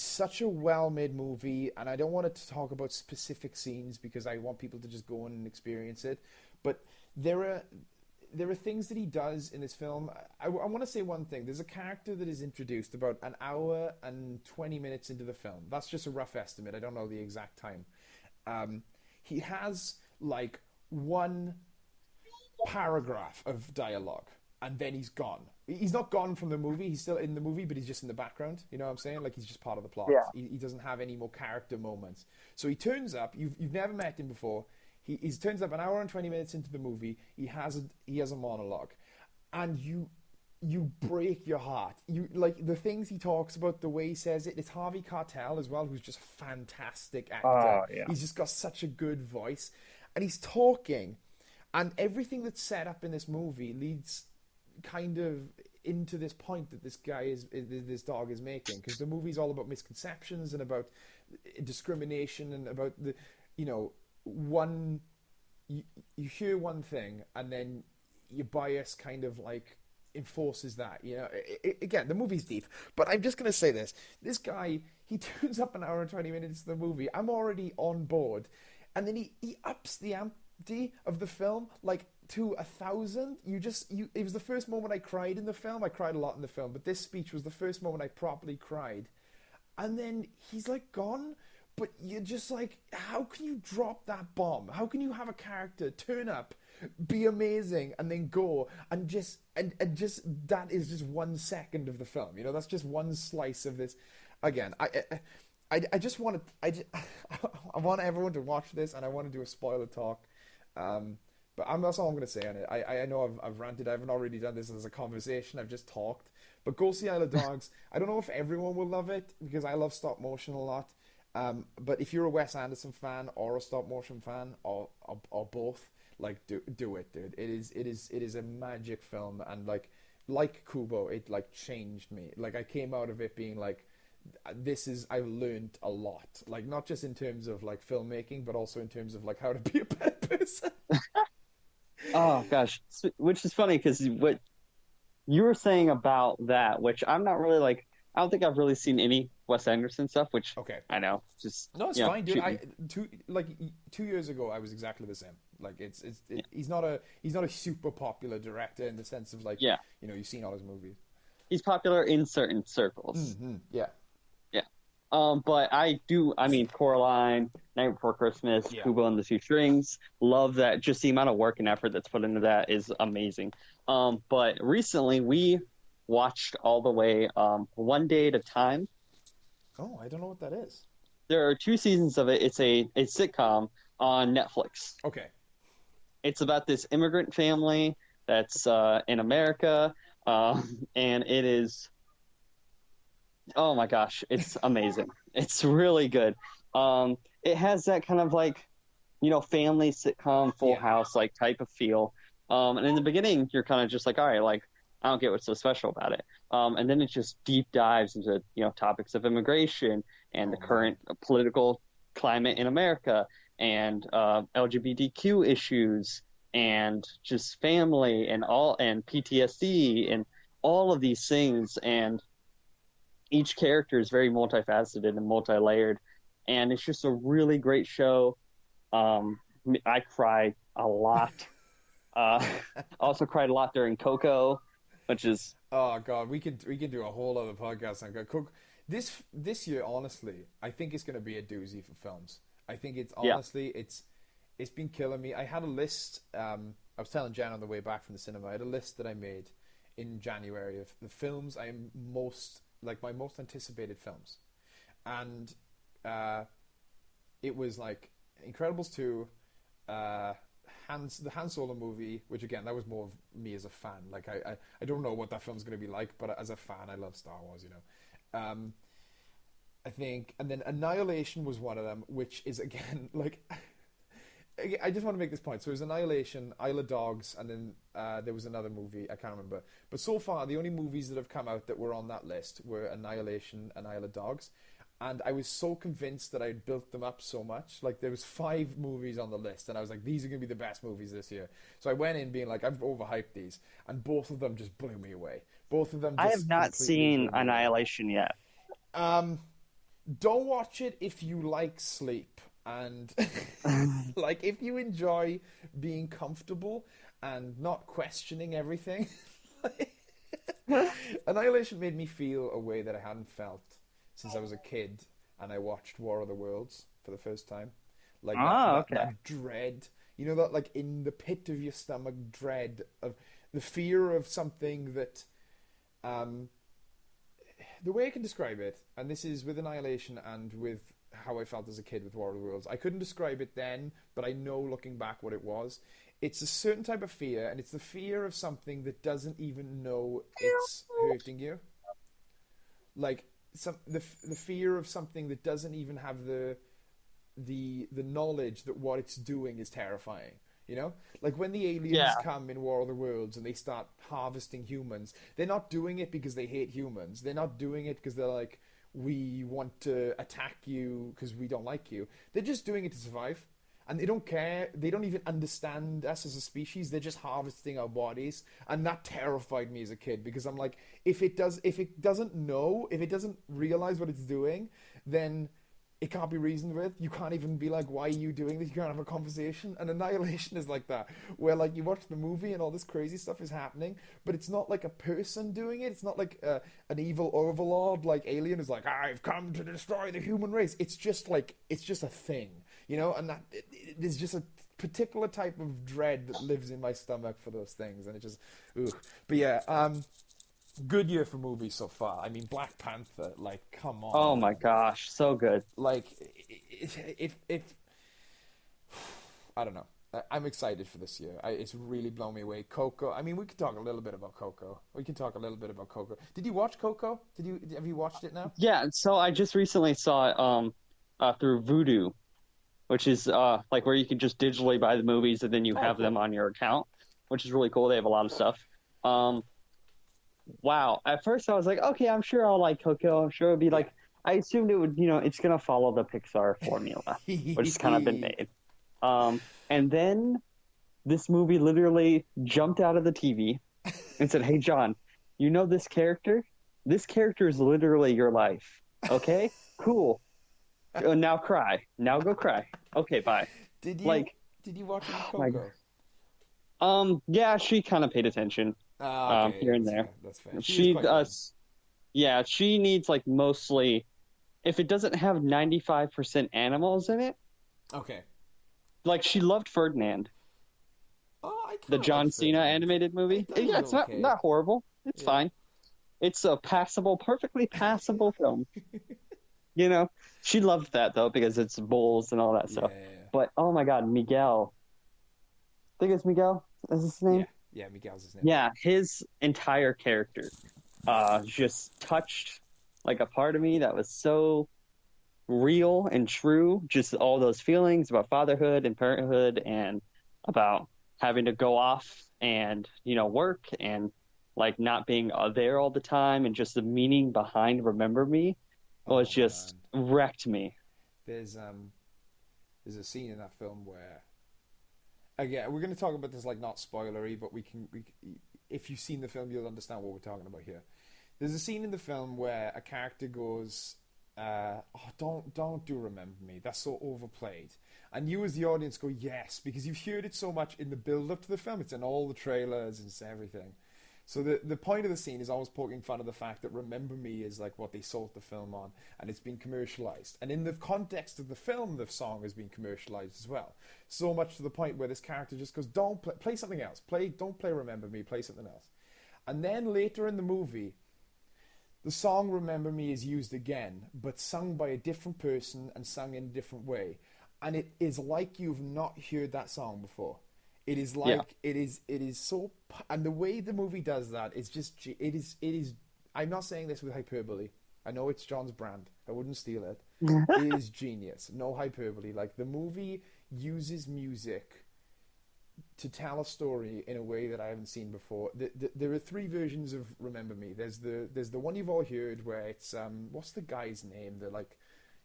such a well-made movie, and I don't want to talk about specific scenes because I want people to just go in and experience it. But there are there are things that he does in this film. I want to say one thing. There's a character that is introduced about an hour and 20 minutes into the film. That's just a rough estimate. I don't know the exact time. He has like one paragraph of dialogue, and then he's gone. He's not gone from the movie. He's still in the movie, but he's just in the background. You know what I'm saying? Like he's just part of the plot. Yeah. He doesn't have any more character moments. So he turns up. You've never met him before. He turns up an hour and 20 minutes into the movie. He has a monologue, and you break your heart. You like the things he talks about, the way he says it. It's Harvey Keitel as well, who's just a fantastic actor. Oh, yeah. He's just got such a good voice, and he's talking, and everything that's set up in this movie leads kind of into this point that this dog is making, because the movie's all about misconceptions and about discrimination and about the, you know, you hear one thing and then your bias kind of like enforces that, you know. Again, the movie's deep, but I'm just going to say this guy, he turns up an hour and 20 minutes to the movie. I'm already on board, and then he ups the ante of the film like to 1,000. It was the first moment I cried in the film. I cried a lot in the film, but this speech was the first moment I properly cried. And then he's like gone, but you're just like, how can you drop that bomb? How can you have a character turn up, be amazing, and then go and just that is just 1 second of the film. You know, that's just one slice of this. Again, I just want to I want everyone to watch this, and I want to do a spoiler talk. But that's all I'm going to say on it. I know I've ranted. I haven't already done this as a conversation. I've just talked. But go see Isle of Dogs. I don't know if everyone will love it, because I love stop motion a lot. But if you're a Wes Anderson fan or a stop motion fan or both, like do it, dude. It is a magic film, and like Kubo, it like changed me. Like I came out of it being like, I learned a lot. Like not just in terms of like filmmaking, but also in terms of like how to be a better person. Oh gosh, which is funny because what you were saying about that, which I'm not really like, I don't think I've really seen any Wes Anderson stuff, which Okay. I know, just No, it's you know, fine, dude. shoot me. 2 years ago, I was exactly the same. Like he's not a super popular director in the sense of like, Yeah. you know, you've seen all his movies. He's popular in certain circles. Mm-hmm. Yeah. Yeah. But I mean, Coraline, Night Before Christmas, Yeah. Kubo and the Two Strings. Love that. Just the amount of work and effort that's put into that is amazing. But recently we watched all the way One Day at a Time. Oh, I don't know what that is. There are 2 seasons of it. It's a sitcom on Netflix. Okay. It's about this immigrant family that's in America, and it is, oh my gosh, it's amazing. It's really good. It has that kind of like, you know, family sitcom, Full House like type of feel. And in the beginning, you're kind of just like, all right, like I don't get what's so special about it. And then it just deep dives into, you know, topics of immigration and the current political climate in America, and LGBTQ issues, and just family and PTSD and all of these things. And each character is very multifaceted and multi-layered, and it's just a really great show. I cried a lot. Also cried a lot during Coco, which is, oh god, we could do a whole other podcast on Cook. This year, honestly, I think it's going to be a doozy for films. I think it's honestly it's been killing me. I had a list. I was telling Jen on the way back from the cinema. I had a list that I made in January of the films I am my most anticipated films, and it was like Incredibles 2, the Han Solo movie, which again, that was more of me as a fan. Like, I don't know what that film's going to be like, but as a fan, I love Star Wars, you know. I think, and then Annihilation was one of them, which is, again, like, I just want to make this point. So it was Annihilation, Isle of Dogs, and then there was another movie, I can't remember. But so far, the only movies that have come out that were on that list were Annihilation and Isle of Dogs. And I was so convinced that I'd built them up so much. Like, there was 5 movies on the list, and I was like, these are going to be the best movies this year. So I went in being like, I've overhyped these, and both of them just blew me away. Both of them just I have not completely seen blew me away. Annihilation yet. Don't watch it if you like sleep, and like, if you enjoy being comfortable and not questioning everything. Annihilation made me feel a way that I hadn't felt since I was a kid, and I watched War of the Worlds for the first time. Like, that dread, you know, that, like, in the pit of your stomach dread of the fear of something that, the way I can describe it, and this is with Annihilation and with how I felt as a kid with War of the Worlds. I couldn't describe it then, but I know looking back what it was. It's a certain type of fear, and it's the fear of something that doesn't even know it's hurting you. Like, the fear of something that doesn't even have the knowledge that what it's doing is terrifying. You know, like when the aliens come in War of the Worlds and they start harvesting humans, they're not doing it because they hate humans. They're not doing it because they're like, we want to attack you because we don't like you. They're just doing it to survive. And they don't care. They don't even understand us as a species. They're just harvesting our bodies. And that terrified me as a kid, because I'm like, if it doesn't realize what it's doing, then it can't be reasoned with. You can't even be like, why are you doing this? You can't have a conversation. And Annihilation is like that, where, like, you watch the movie and all this crazy stuff is happening, but it's not like a person doing it. It's not like an evil overlord, like Alien is like, I've come to destroy the human race. It's just a thing, you know? And that there's just a particular type of dread that lives in my stomach for those things. And it just, ugh. But yeah, good year for movies so far. I mean, Black Panther, like, come on. Oh my gosh, so good. Like, if I don't know. I'm excited for this year. It's really blown me away. Coco. I mean, we could talk a little bit about Coco. Did you watch Coco? Have you watched it now? Yeah, so I just recently saw it through Vudu, which is like where you can just digitally buy the movies and then you have them on your account, which is really cool. They have a lot of stuff. Wow. At first I was like, okay, I'm sure I'll like Coco. I'm sure it would be like, I assumed it would, it's going to follow the Pixar formula, which has kind of been made. And then this movie literally jumped out of the TV and said, hey, John, you know this character? This character is literally your life. Okay? Cool. Now cry. Now go cry. Okay, bye. Did you watch Coco? Yeah, she kind of paid attention. Okay, here and there. That's fair. She does. Yeah, she needs, like, mostly, if it doesn't have 95% animals in it. Okay. Like, she loved Ferdinand. Oh, the John Cena animated movie. Yeah, it's not horrible. It's fine. It's a perfectly passable film. She loved that though because it's bulls and all that stuff. Yeah. But oh my God, Miguel. I think it's Miguel. Is his name? Yeah, Miguel's his name. Yeah, his entire character just touched like a part of me that was so real and true. Just all those feelings about fatherhood and parenthood and about having to go off and, work and like not being there all the time, and just the meaning behind Remember Me was just wrecked me. There's a scene in that film where, again, we're going to talk about this like not spoilery, but we if you've seen the film, you'll understand what we're talking about here. There's a scene in the film where a character goes, don't do Remember Me. That's so overplayed. And you as the audience go, yes, because you've heard it so much in the build-up to the film. It's in all the trailers, it's everything. So the point of the scene is always poking fun of the fact that Remember Me is like what they sold the film on, and it's been commercialized. And in the context of the film, the song has been commercialized as well. So much to the point where this character just goes, don't play something else. Don't play Remember Me, play something else. And then later in the movie, the song Remember Me is used again, but sung by a different person and sung in a different way. And it is like you've not heard that song before. It is Yeah. like it is so, and the way the movie does that is just it is. I'm not saying this with hyperbole. I know it's John's brand. I wouldn't steal it. It is genius. No hyperbole. Like the movie uses music to tell a story in a way that I haven't seen before. There are three versions of Remember Me. There's the one you've all heard where it's what's the guy's name? The like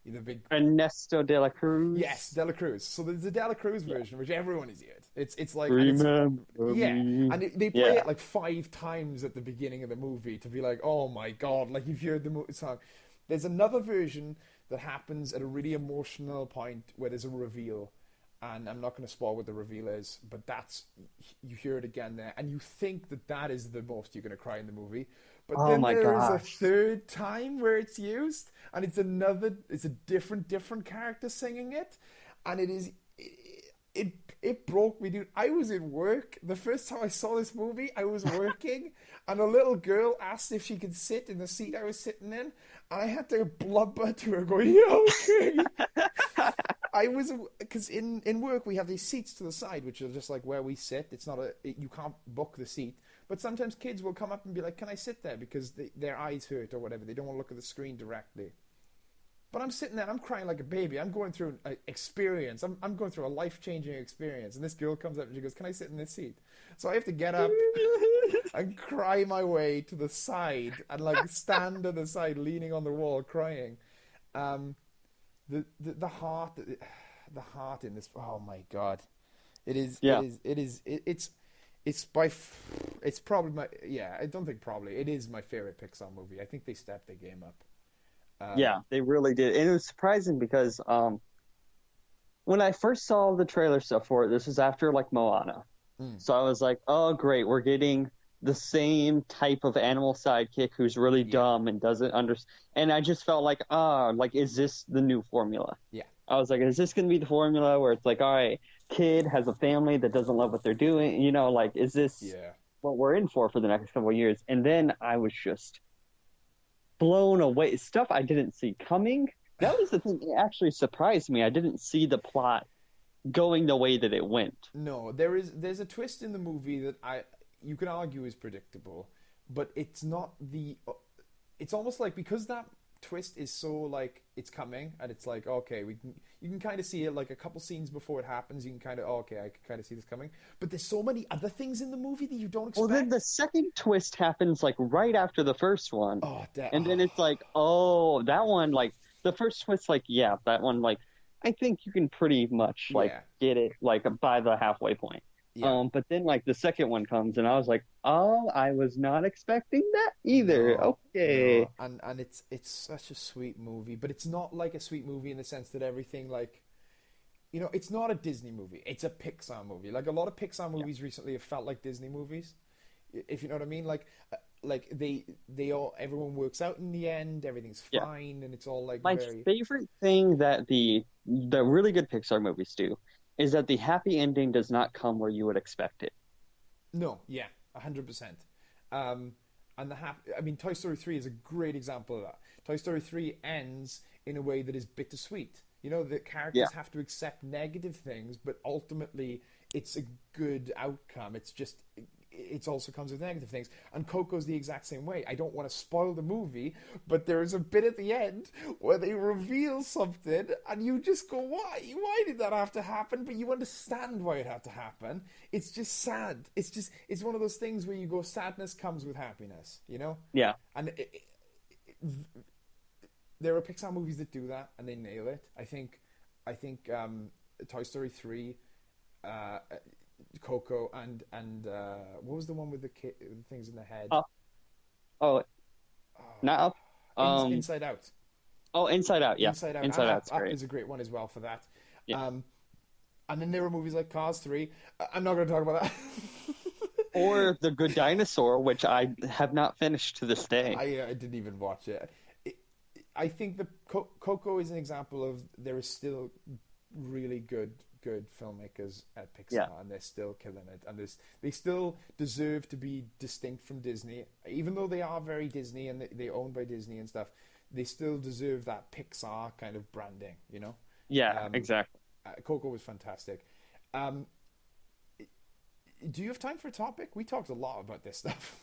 the big Ernesto de la yes, Cruz. Dela Cruz. So there's the Dela Cruz Yeah. version, which everyone has heard. It's like and it's Remember yeah, me. and they play Yeah. it like 5 times at the beginning of the movie to be like, oh my god, like you've heard the song. There's another version that happens at a really emotional point where there's a reveal, and I'm not going to spoil what the reveal is, but that's you hear it again there, and you think that that is the most you're going to cry in the movie, but Oh then my there is a gosh. third time where it's used, and it's a different character singing it, and it broke me, dude. I was in work the first time I saw this movie. I was working, and a little girl asked if she could sit in the seat I was sitting in, and I had to blubber to her, going, "Yeah, okay." I was because in work we have these seats to the side, which are just like where we sit. It's not you can't book the seat, but sometimes kids will come up and be like, "Can I sit there?" Because their eyes hurt or whatever. They don't want to look at the screen directly. But I'm sitting there, I'm crying like a baby. I'm going through an experience. I'm going through a life-changing experience. And this girl comes up and she goes, "Can I sit in this seat?" So I have to get up and cry my way to the side and like stand on the side, leaning on the wall, crying. Um, the heart, the heart in this. Oh my God, it is. It Yeah. is. It is. It's by. It's probably my. Yeah, I don't think probably. It is my favorite Pixar movie. I think they stepped their game up. Yeah, they really did. And it was surprising because when I first saw the trailer stuff for it, this was after like Moana. Mm, So I was like, oh great, we're getting the same type of animal sidekick who's really yeah. dumb and doesn't understand. And I just felt like, like is this the new formula? Yeah. I was like, is this gonna be the formula where it's like, all right, kid has a family that doesn't love what they're doing, like is this Yeah. what we're in for the next couple of years? And then I was just blown away. Stuff I didn't see coming. That was the thing. It actually surprised me. I didn't see the plot going the way that it went. No, there's a twist in the movie that you can argue is predictable, but it's not the. It's almost like because that twist is so like it's coming and it's like okay you can kind of see it like a couple scenes before it happens. You can kind of okay I can kind of see this coming, but there's so many other things in the movie that you don't Well, then expect. the second twist happens like right after the first one, Oh, that. and then Oh, it's like, oh, that one, like the first twist, like yeah, that one, like I think you can pretty much like yeah, get it like by the halfway point. yeah. But then like the second one comes, and I was like, oh, I was not expecting that either. No, Okay. no, and it's such a sweet movie, but it's not like a sweet movie in the sense that everything like it's not a Disney movie. It's a Pixar movie. Like a lot of Pixar Yeah. movies recently have felt like Disney movies, if you know what I mean. Like they all everyone works out in the end. Everything's Yeah. fine, and it's all like My very favorite thing that the really good Pixar movies do is that the happy ending does not come where you would expect it. no, yeah, 100%. Um, and I mean, Toy Story 3 is a great example of that. Toy Story 3 ends in a way that is bittersweet. The Yeah. characters have to accept negative things, but ultimately it's a good outcome. It also comes with negative things. And Coco's the exact same way. I don't want to spoil the movie, but there is a bit at the end where they reveal something and you just go, why? Why did that have to happen? But you understand why it had to happen. It's just sad. It's one of those things where you go, sadness comes with happiness, Yeah. And there are Pixar movies that do that and they nail it. I think Toy Story 3, uh, Coco, and what was the one with the things in the head? Up. Oh, not up. Inside Out. Oh, Inside Out. Yeah. Inside Out. Inside Out's Up great. is a great one as well for that. Yeah. And then there are movies like Cars 3. I'm not going to talk about that. Or The Good Dinosaur, which I have not finished to this day. I didn't even watch it. I think the Coco is an example of there is still really good filmmakers at Pixar, Yeah. and they're still killing it, and they still deserve to be distinct from Disney, even though they are very Disney and they owned by Disney and stuff. They still deserve that Pixar kind of branding. Yeah, Um, exactly. Coco was fantastic. Um, do you have time for a topic? We talked a lot about this stuff.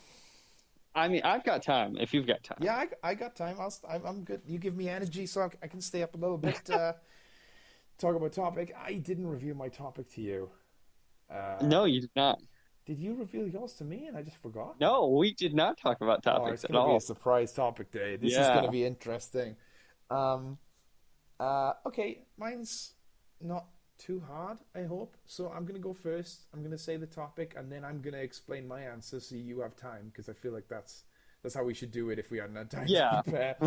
I mean, I've got time if you've got time. Yeah, I got time. I'm good. You give me energy so I can stay up a little bit. Talk about topic. I didn't reveal my topic to you. Uh, No, you did not. did you reveal yours to me and I just forgot? No, we did not talk about Oh, topics it's at going to be a all. surprise topic day. This is going to Yeah. be interesting. Um, okay, mine's not too hard, I hope. So I'm going to go first. I'm going to say the topic and then I'm going to explain my answer so you have time because I feel like that's how we should do it if we hadn't had time to Yeah. prepare.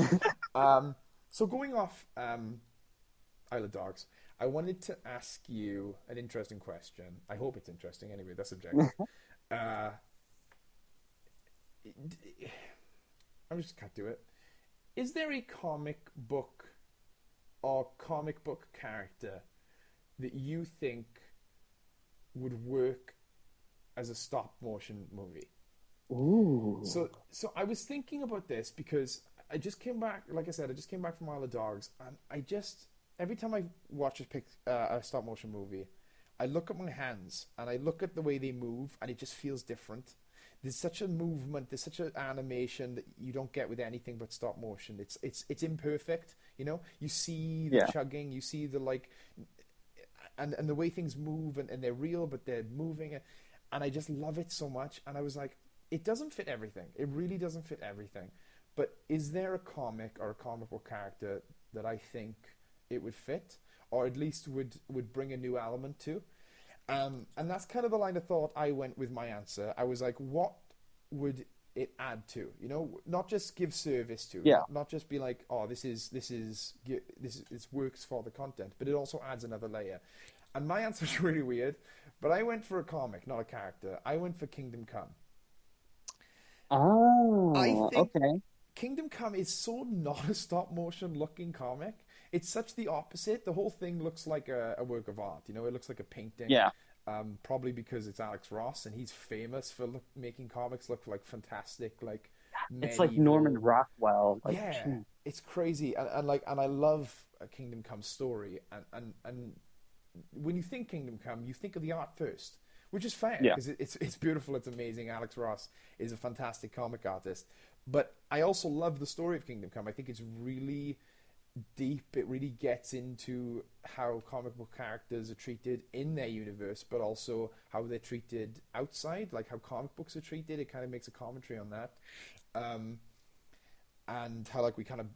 Um, so going off Isle of Dogs, I wanted to ask you an interesting question. I hope it's interesting anyway, that's subjective. Uh, I'm just can't do it. Is there a comic book or comic book character that you think would work as a stop motion movie? Ooh. So I was thinking about this because I just came back. Like I said, I just came back from Isle of Dogs, and I just every time I watch a stop motion movie, I look at my hands and I look at the way they move, and it just feels different. There's such a movement, there's such an animation that you don't get with anything but stop motion. It's imperfect, you know. You see the Yeah. chugging, you see the like, and the way things move, and they're real, but they're moving, and I just love it so much. And I was like, it doesn't fit everything. It really doesn't fit everything. But is there a comic or a comic book character that I think it would fit, or at least would bring a new element to? And that's kind of the line of thought I went with my answer. I was like, what would it add to? You know, not just give service to, Yeah. not just be like, oh, this works for the content, but it also adds another layer. And my answer is really weird, but I went for a comic, not a character. I went for Kingdom Come. I Oh, think okay. Kingdom Come is so not a stop motion looking comic. It's such the opposite. The whole thing looks like a work of art. You know, it looks like a painting. Yeah. Probably because it's Alex Ross and he's famous for making comics look like fantastic, like It's like Norman medieval. Rockwell. Like, Yeah, it's crazy, and I love a Kingdom Come story. And when you think Kingdom Come, you think of the art first, which is fair yeah. because it's beautiful, it's amazing. Alex Ross is a fantastic comic artist, but I also love the story of Kingdom Come. I think it's really deep. It really gets into how comic book characters are treated in their universe, but also how they're treated outside, like how comic books are treated. It kind of makes a commentary on that, and how like we kind of,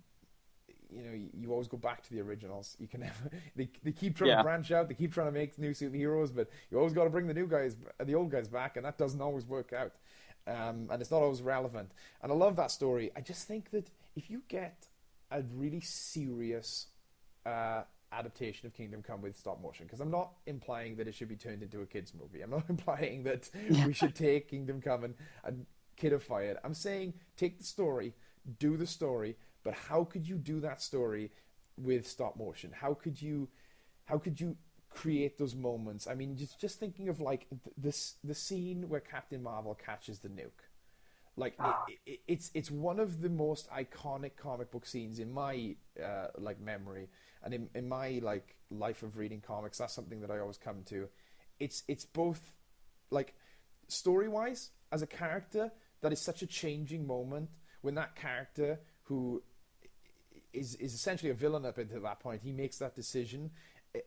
you know, you always go back to the originals. You can never. They keep trying to Yeah. branch out. They keep trying to make new superheroes, but you always got to bring the old guys back, and that doesn't always work out. And it's not always relevant. And I love that story. I just think that if you get a really serious adaptation of Kingdom Come with stop motion, because I'm not implying that it should be turned into a kids movie. I'm not implying that Yeah. we should take Kingdom Come and kidify it. I'm saying take the story, do the story, but how could you do that story with stop motion? How could you create those moments? I mean, just thinking of like the scene where Captain Marvel catches the nuke. Like it's one of the most iconic comic book scenes in my like memory, and in my like life of reading comics. That's something that I always come to. It's both like story wise as a character, that is such a changing moment when that character who is essentially a villain up until that point, he makes that decision,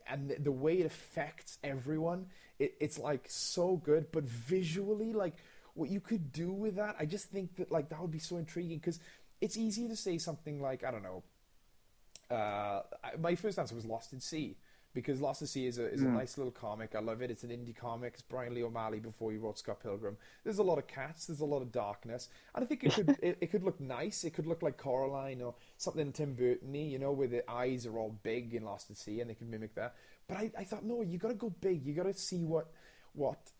and the way it affects everyone, it's like so good. But visually, like what you could do with that, I just think that like that would be so intriguing, because it's easy to say something like, I don't know, my first answer was Lost at Sea, because Lost at Sea is a nice little comic. I love it. It's an indie comic. It's Brian Lee O'Malley before he wrote Scott Pilgrim. There's a lot of cats. There's a lot of darkness, and I think it could it could look nice. It could look like Coraline or something Tim Burton-y, you know, where the eyes are all big in Lost at Sea, and they can mimic that. But I thought, no, you got to go big. You got to see what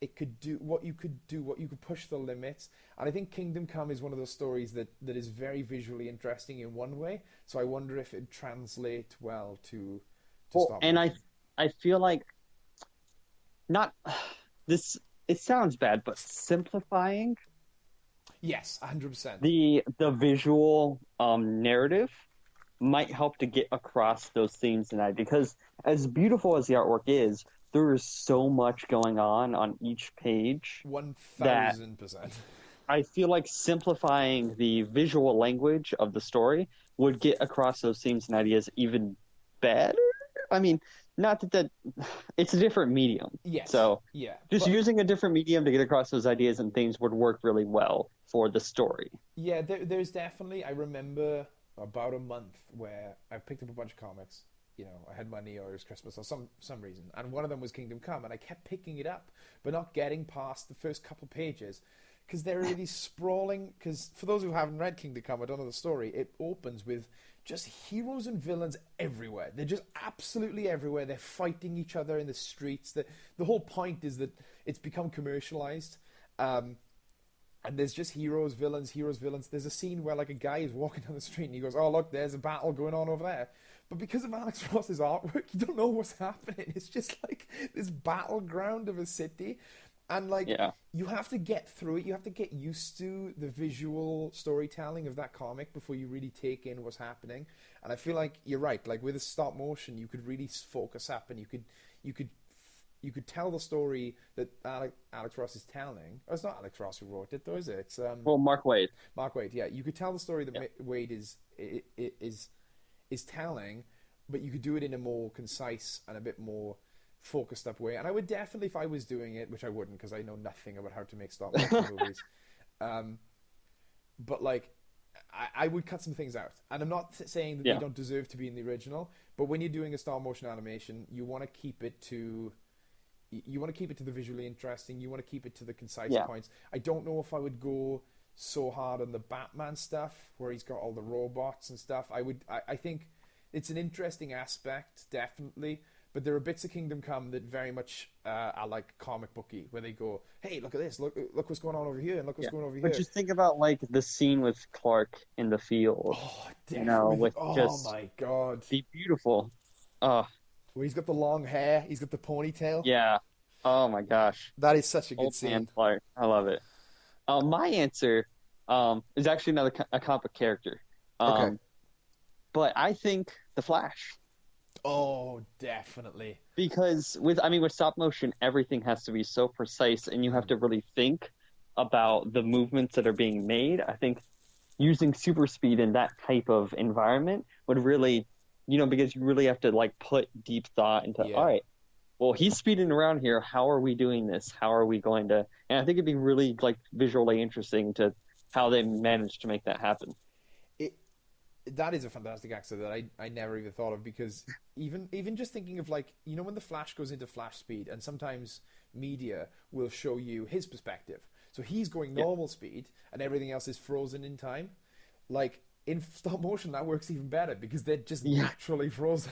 it could do, what you could do, what you could push the limits. And I think Kingdom Come is one of those stories that is very visually interesting in one way. So I wonder if it translates well to Well, stop and motion. I feel like not this. It sounds bad, but simplifying Yes, 100%. the visual narrative might help to get across those themes tonight. Because as beautiful as the artwork is, there is so much going on each page that 1000%. I feel like simplifying the visual language of the story would get across those themes and ideas even better. I mean, not that it's a different medium. Yes. So Yeah. just using a different medium to get across those ideas and themes would work really well for the story. Yeah, there's definitely. I remember about a month where I picked up a bunch of comics. You know, I had money or it was Christmas or some reason, and one of them was Kingdom Come, and I kept picking it up, but not getting past the first couple pages because they're really sprawling. Because for those who haven't read Kingdom Come, I don't know the story. It opens with just heroes and villains everywhere. They're just absolutely everywhere. They're fighting each other in the streets. The whole point is that it's become commercialized. And there's just heroes, villains. There's a scene where like a guy is walking down the street and he goes, "Oh look, there's a battle going on over there." But because of Alex Ross's artwork, you don't know what's happening. It's just like this battleground of a city. And like you have to get through it. You have to get used to the visual storytelling of that comic before you really take in what's happening. And I feel like you're right. Like with a stop motion, you could really focus up, and you could tell the story that Alex Ross is telling. Oh, it's not Alex Ross who wrote it, though, is it? It's well, Mark Waid. Mark Waid, yeah. You could tell the story that Waid is telling, but you could do it in a more concise and a bit more focused up way. And I would definitely, if I was doing it, which I wouldn't because I know nothing about how to make stop motion movies, but like I would cut some things out. And I'm not saying that they don't deserve to be in the original, but when you're doing a stop motion animation, you want to keep it to the visually interesting. You want to keep it to the concise points. I don't know if I would go so hard on the Batman stuff where he's got all the robots and stuff. I think it's an interesting aspect, definitely. But there are bits of Kingdom Come that very much are like comic booky, where they go, "Hey, look at this! Look what's going on over here, and look what's going on over here." But just think about like the scene with Clark in the field. Oh, definitely. My god, be beautiful. Where he's got the long hair, he's got the ponytail. Yeah. Oh my gosh, that is such a good Old scene. Man Clark. I love it. My answer is actually a comic book character. Okay. But I think the Flash. Oh, definitely. Because with stop motion, everything has to be so precise, and you have to really think about the movements that are being made. I think using super speed in that type of environment would really, because you really have to like put deep thought into, all right, well, he's speeding around here. How are we doing this? How are we going to? And I think it'd be really like visually interesting to how they managed to make that happen. That is a fantastic answer that I never even thought of, because even just thinking of like, when the Flash goes into flash speed, and sometimes media will show you his perspective. So he's going normal speed and everything else is frozen in time. Like in stop motion, that works even better because they're just naturally frozen.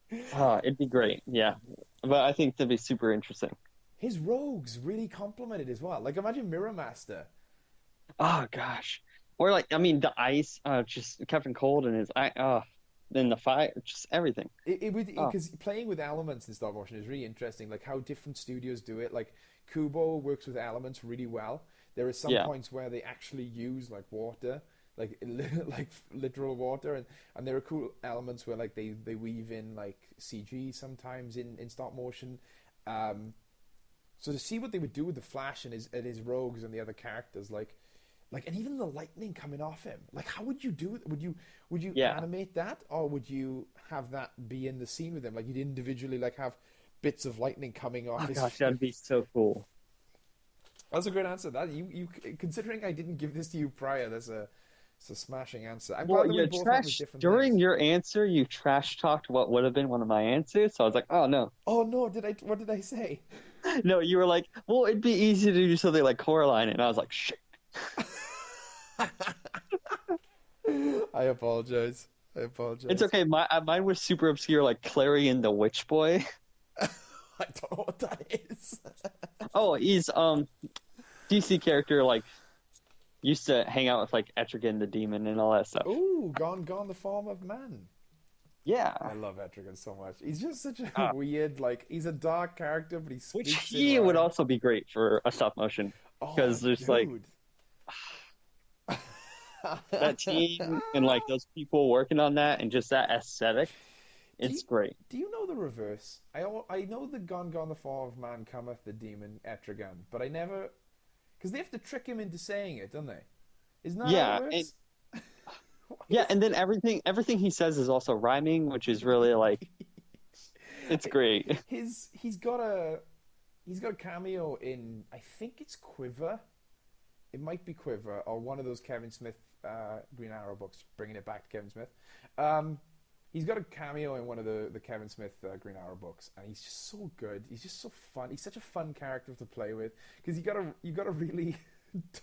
It'd be great. Yeah. But I think that'd be super interesting. His rogues really complemented as well. Like imagine Mirror Master. Oh gosh. Or like, the ice, just Captain Cold and his eye, then the fire, just everything. It would, because playing with elements in stop motion is really interesting. Like how different studios do it. Like Kubo works with elements really well. There are some points where they actually use like water, like literal water, and there are cool elements where like they weave in like CG sometimes in stop motion. So to see what they would do with the Flash and his rogues and the other characters, and even the lightning coming off him. Like, how would you do it? Would you animate that, or would you have that be in the scene with him? Like, you'd individually have bits of lightning coming off. Oh gosh, that'd be so cool. That's a great answer. That you considering I didn't give this to you prior, that's a smashing answer. I'm glad that we both have different during things. your answer, you trash talked what would have been one of my answers. So I was like, oh no. Oh no! What did I say? No, you were like, well, it'd be easy to do something like Coraline, and I was like, shit. I apologize. It's okay. Mine was super obscure, like Clarion the Witch Boy. I don't know what that is. Oh, he's DC character, like used to hang out with like Etrigan the Demon and all that stuff. Ooh, gone the form of man. Yeah, I love Etrigan so much. He's just such a weird, he's a dark character, but which he would also be great for a stop motion because there's like. That team and like those people working on that and just that aesthetic. Do you, It's great. do you know the reverse? I know the Gone Gone the Fall of Man cometh the demon Etrigan, but I never because they have to trick him into saying it, don't they? Isn't that how it Yeah, and works? Why yeah, is and then everything he says is also rhyming, which is really like it's great. he's got a cameo in I think it's Quiver. It might be Quiver or one of those Kevin Smith Green Arrow books, bringing it back to Kevin Smith. Um, he's got a cameo in one of the Kevin Smith Green Arrow books, and he's just so good. He's just so fun. He's such a fun character to play with because you gotta really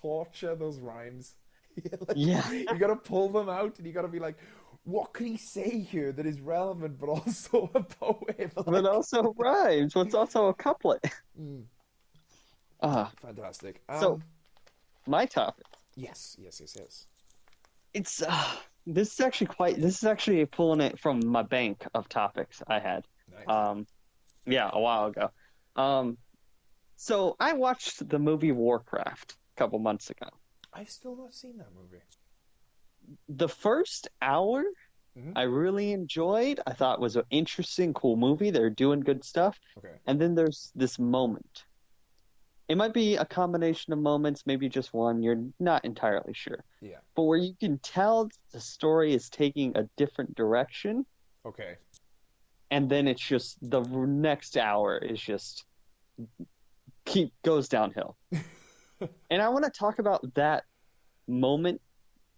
torture those rhymes. Like, Yeah, you gotta pull them out, and you gotta be like, what can he say here that is relevant but also a poem? but Like, also rhymes. What's also a couplet. mm, Ah, fantastic. so my topic. Yes, yes, yes, yes. It's this is actually pulling it from my bank of topics I had. Nice. Yeah, a while ago. Um, so I watched the movie Warcraft a couple months ago. I've still not seen that movie. The first hour Hmm. I really enjoyed. I thought it was an interesting, cool movie. They're doing good stuff. Okay. And then there's this moment. It might be a combination of moments, maybe just one. You're not entirely sure. Yeah. But where you can tell the story is taking a different direction, Okay. and then it's just the next hour is just goes downhill. And I want to talk about that moment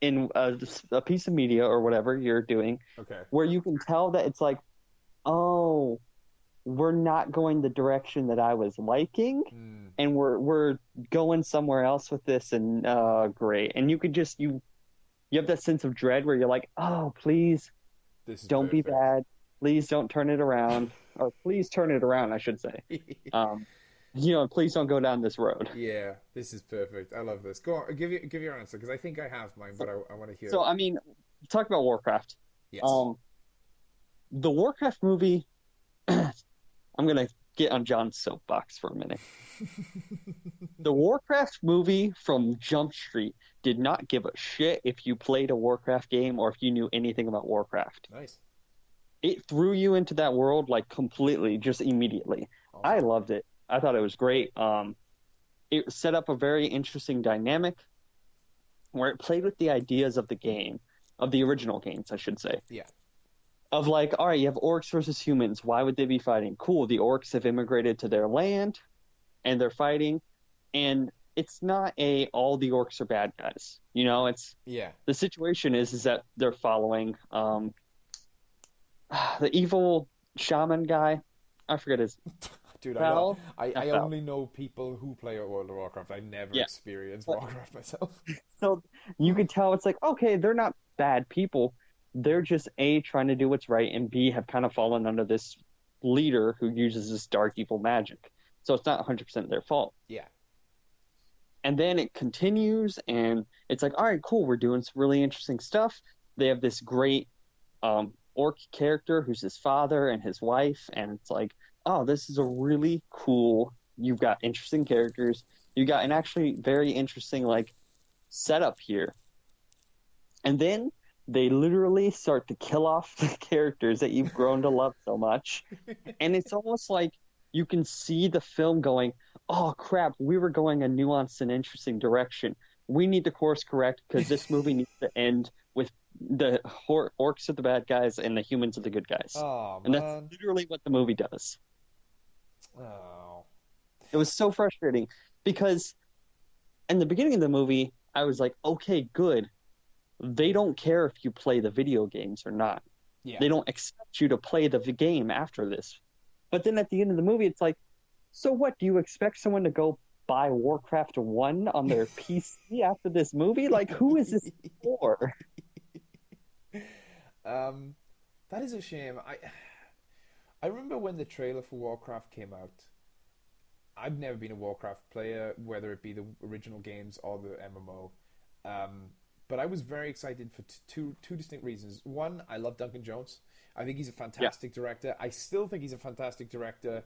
in a piece of media or whatever you're doing, Okay. where you can tell that it's like, oh, we're not going the direction that I was liking, Mm, and we're going somewhere else with this, and great. And you could just you have that sense of dread where you're like, oh, please this is don't be perfect. bad, please don't turn it around, or please turn it around, I should say. Please don't go down this road. Yeah, this is perfect. I love this. Go on, give your answer because I think I have mine, but I want to hear So it. I mean, talk about Warcraft. Yes. The Warcraft movie. I'm gonna get on John's soapbox for a minute. The Warcraft movie from Jump Street did not give a shit if you played a Warcraft game or if you knew anything about Warcraft. Nice. It threw you into that world like completely, just immediately. I Awesome. loved it. I thought it was great. It set up a very interesting dynamic where it played with the ideas of the game, of the original games, I should say. Yeah. Of like, all right, you have orcs versus humans. Why would they be fighting? Cool, the orcs have immigrated to their land, and they're fighting. And it's not all the orcs are bad guys. It's Yeah. the situation is that they're following the evil shaman guy. I forget his Dude, Val. I only know people who play World of Warcraft. I never Yeah. experienced Warcraft myself. So you could tell it's like, okay, they're not bad people. They're just A, trying to do what's right, and B, have kind of fallen under this leader who uses this dark evil magic. So it's not 100% their fault. Yeah. And then it continues, and it's like, all right, cool, we're doing some really interesting stuff. They have this great orc character who's his father and his wife, and it's like, oh, this is a really cool. You've got interesting characters. You got an actually very interesting like setup here. And then they literally start to kill off the characters that you've grown to love so much. And it's almost like you can see the film going, oh crap, we were going a nuanced and interesting direction. We need to course correct because this movie needs to end with the orcs are the bad guys and the humans are the good guys. Oh And that's man. literally what the movie does. Oh. It was so frustrating because in the beginning of the movie, I was like, okay, good. They don't care if you play the video games or not. Yeah. They don't expect you to play the game after this. But then at the end of the movie, it's like, so what? Do you expect someone to go buy Warcraft 1 on their PC after this movie? Like, who is this for? That is a shame. I remember when the trailer for Warcraft came out. I've never been a Warcraft player, whether it be the original games or the MMO. But I was very excited for two distinct reasons. One, I love Duncan Jones. I think he's a fantastic director. I still think he's a fantastic director.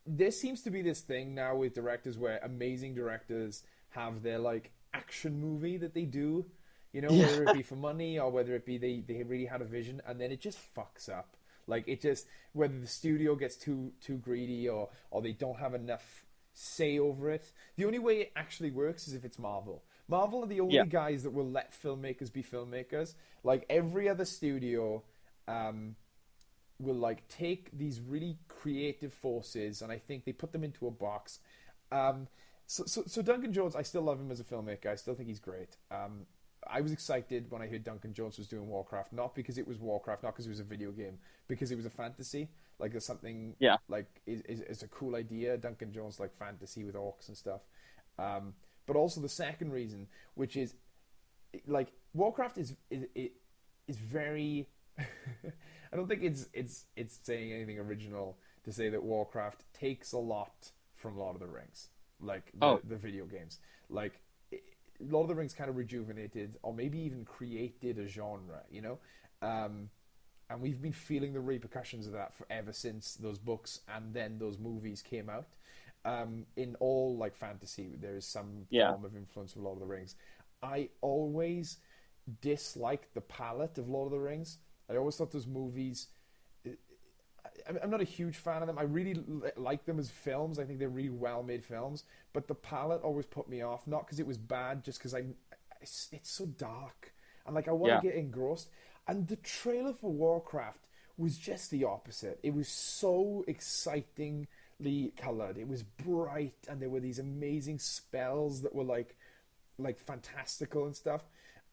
There seems to be this thing now with directors where amazing directors have their like action movie that they do, whether it be for money or whether it be they really had a vision and then it just fucks up. Like it just whether the studio gets too greedy or they don't have enough say over it. The only way it actually works is if it's Marvel. Marvel are the only Yeah. guys that will let filmmakers be filmmakers. Like every other studio will like take these really creative forces and I think they put them into a box. So Duncan Jones, I still love him as a filmmaker. I still think he's great. I was excited when I heard Duncan Jones was doing Warcraft, not because it was Warcraft, not because it was a video game, because it was a fantasy. Like there's something Yeah. like is a cool idea. Duncan Jones like fantasy with orcs and stuff. But also the second reason, which is like Warcraft is very. I don't think it's saying anything original to say that Warcraft takes a lot from Lord of the Rings, like the video games. Like Lord of the Rings kind of rejuvenated, or maybe even created a genre, you know. And we've been feeling the repercussions of that ever since those books and then those movies came out. In all like fantasy, there is some form of influence of Lord of the Rings. I always disliked the palette of Lord of the Rings. I always thought those movies. I'm not a huge fan of them. I really like them as films. I think they're really well-made films. But the palette always put me off. Not because it was bad, just because it's so dark. And like I want to get engrossed. And the trailer for Warcraft was just the opposite. It was so excitingly colored. It was bright, and there were these amazing spells that were like fantastical and stuff.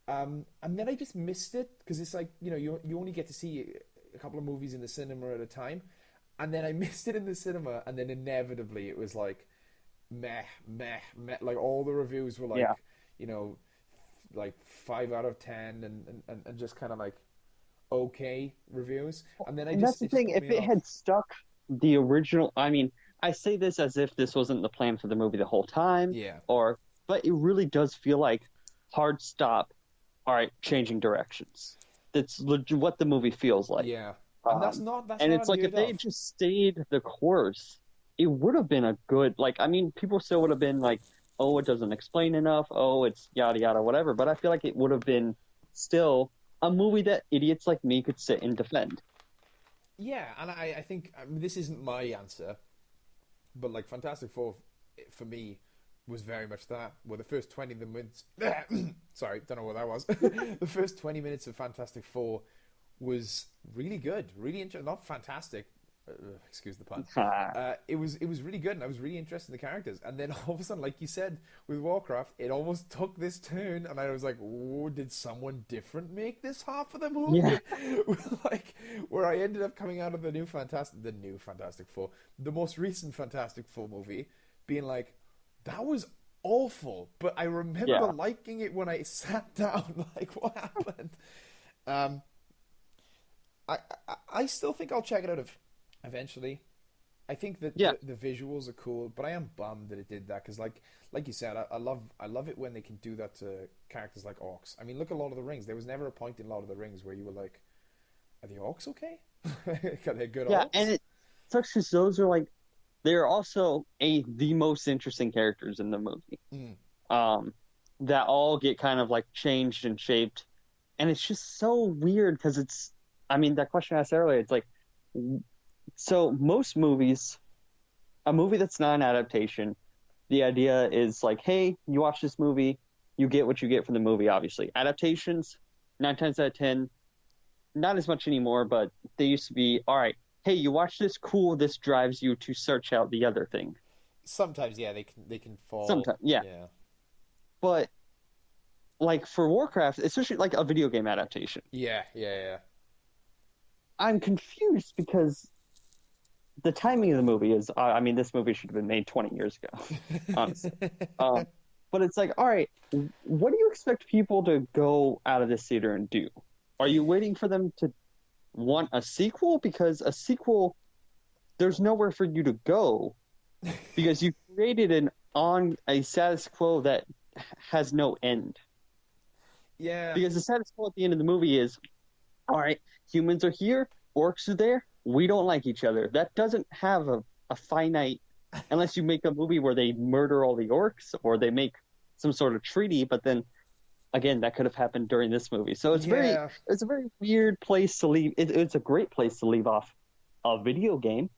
And then I just missed it because it's like, you know, you only get to see a couple of movies in the cinema at a time, and then I missed it in the cinema, and then inevitably it was like meh. Like all the reviews were like, you know, like 5 out of 10, and just kind of like okay reviews, and then that's the thing. If it had stuck the original, I mean, I say this as if this wasn't the plan for the movie the whole time, but it really does feel like hard stop. All right, changing directions. That's what the movie feels like. Yeah, and that's not. And it's like if they had just stayed the course, it would have been a good. Like, I mean, people still would have been like, "Oh, it doesn't explain enough. Oh, it's yada yada, whatever." But I feel like it would have been still a movie that idiots like me could sit and defend. Yeah, and I think this isn't my answer, but like Fantastic Four, for me, was very much that. Where the first 20 minutes, sorry, don't know what that was. The first 20 minutes of Fantastic Four was really good, really interesting. Not fantastic, excuse the pun. It was really good, and I was really interested in the characters. And then all of a sudden, like you said, with Warcraft, it almost took this turn, and I was like, "Oh, did someone different make this half of the movie?" Yeah. Like where I ended up coming out of the new Fantastic Four, the most recent Fantastic Four movie, being like, that was awful, but I remember liking it when I sat down. Like, what happened? I still think I'll check it out eventually. I think that the visuals are cool, but I am bummed that it did that because, like you said, I love it when they can do that to characters like orcs. I mean, look at Lord of the Rings. There was never a point in Lord of the Rings where you were like, "Are the orcs okay? Are they good orcs?" Yeah, and it sucks because those are like. They're also the most interesting characters in the movie. That all get kind of like changed and shaped. And it's just so weird because it's, I mean, that question I asked earlier, it's like, so most movies, a movie that's not an adaptation, the idea is like, hey, you watch this movie, you get what you get from the movie, obviously. Adaptations, 9 times out of 10, not as much anymore, but they used to be, all right, hey, you watch this, cool, this drives you to search out the other thing. Sometimes, they can fall. Sometimes, yeah. But, like, for Warcraft, especially, like, a video game adaptation. Yeah. I'm confused because the timing of the movie is, I mean, this movie should have been made 20 years ago, honestly. But it's like, all right, what do you expect people to go out of this theater and do? Are you waiting for them to want a sequel? Because a sequel, there's nowhere for you to go because you created a status quo that has no end. Yeah. Because the status quo at the end of the movie is, all right, humans are here, orcs are there, we don't like each other. That doesn't have a finite, unless you make a movie where they murder all the orcs or they make some sort of treaty, but then again, that could have happened during this movie. So Yeah. it's a very weird place to leave. It's a great place to leave off a video game,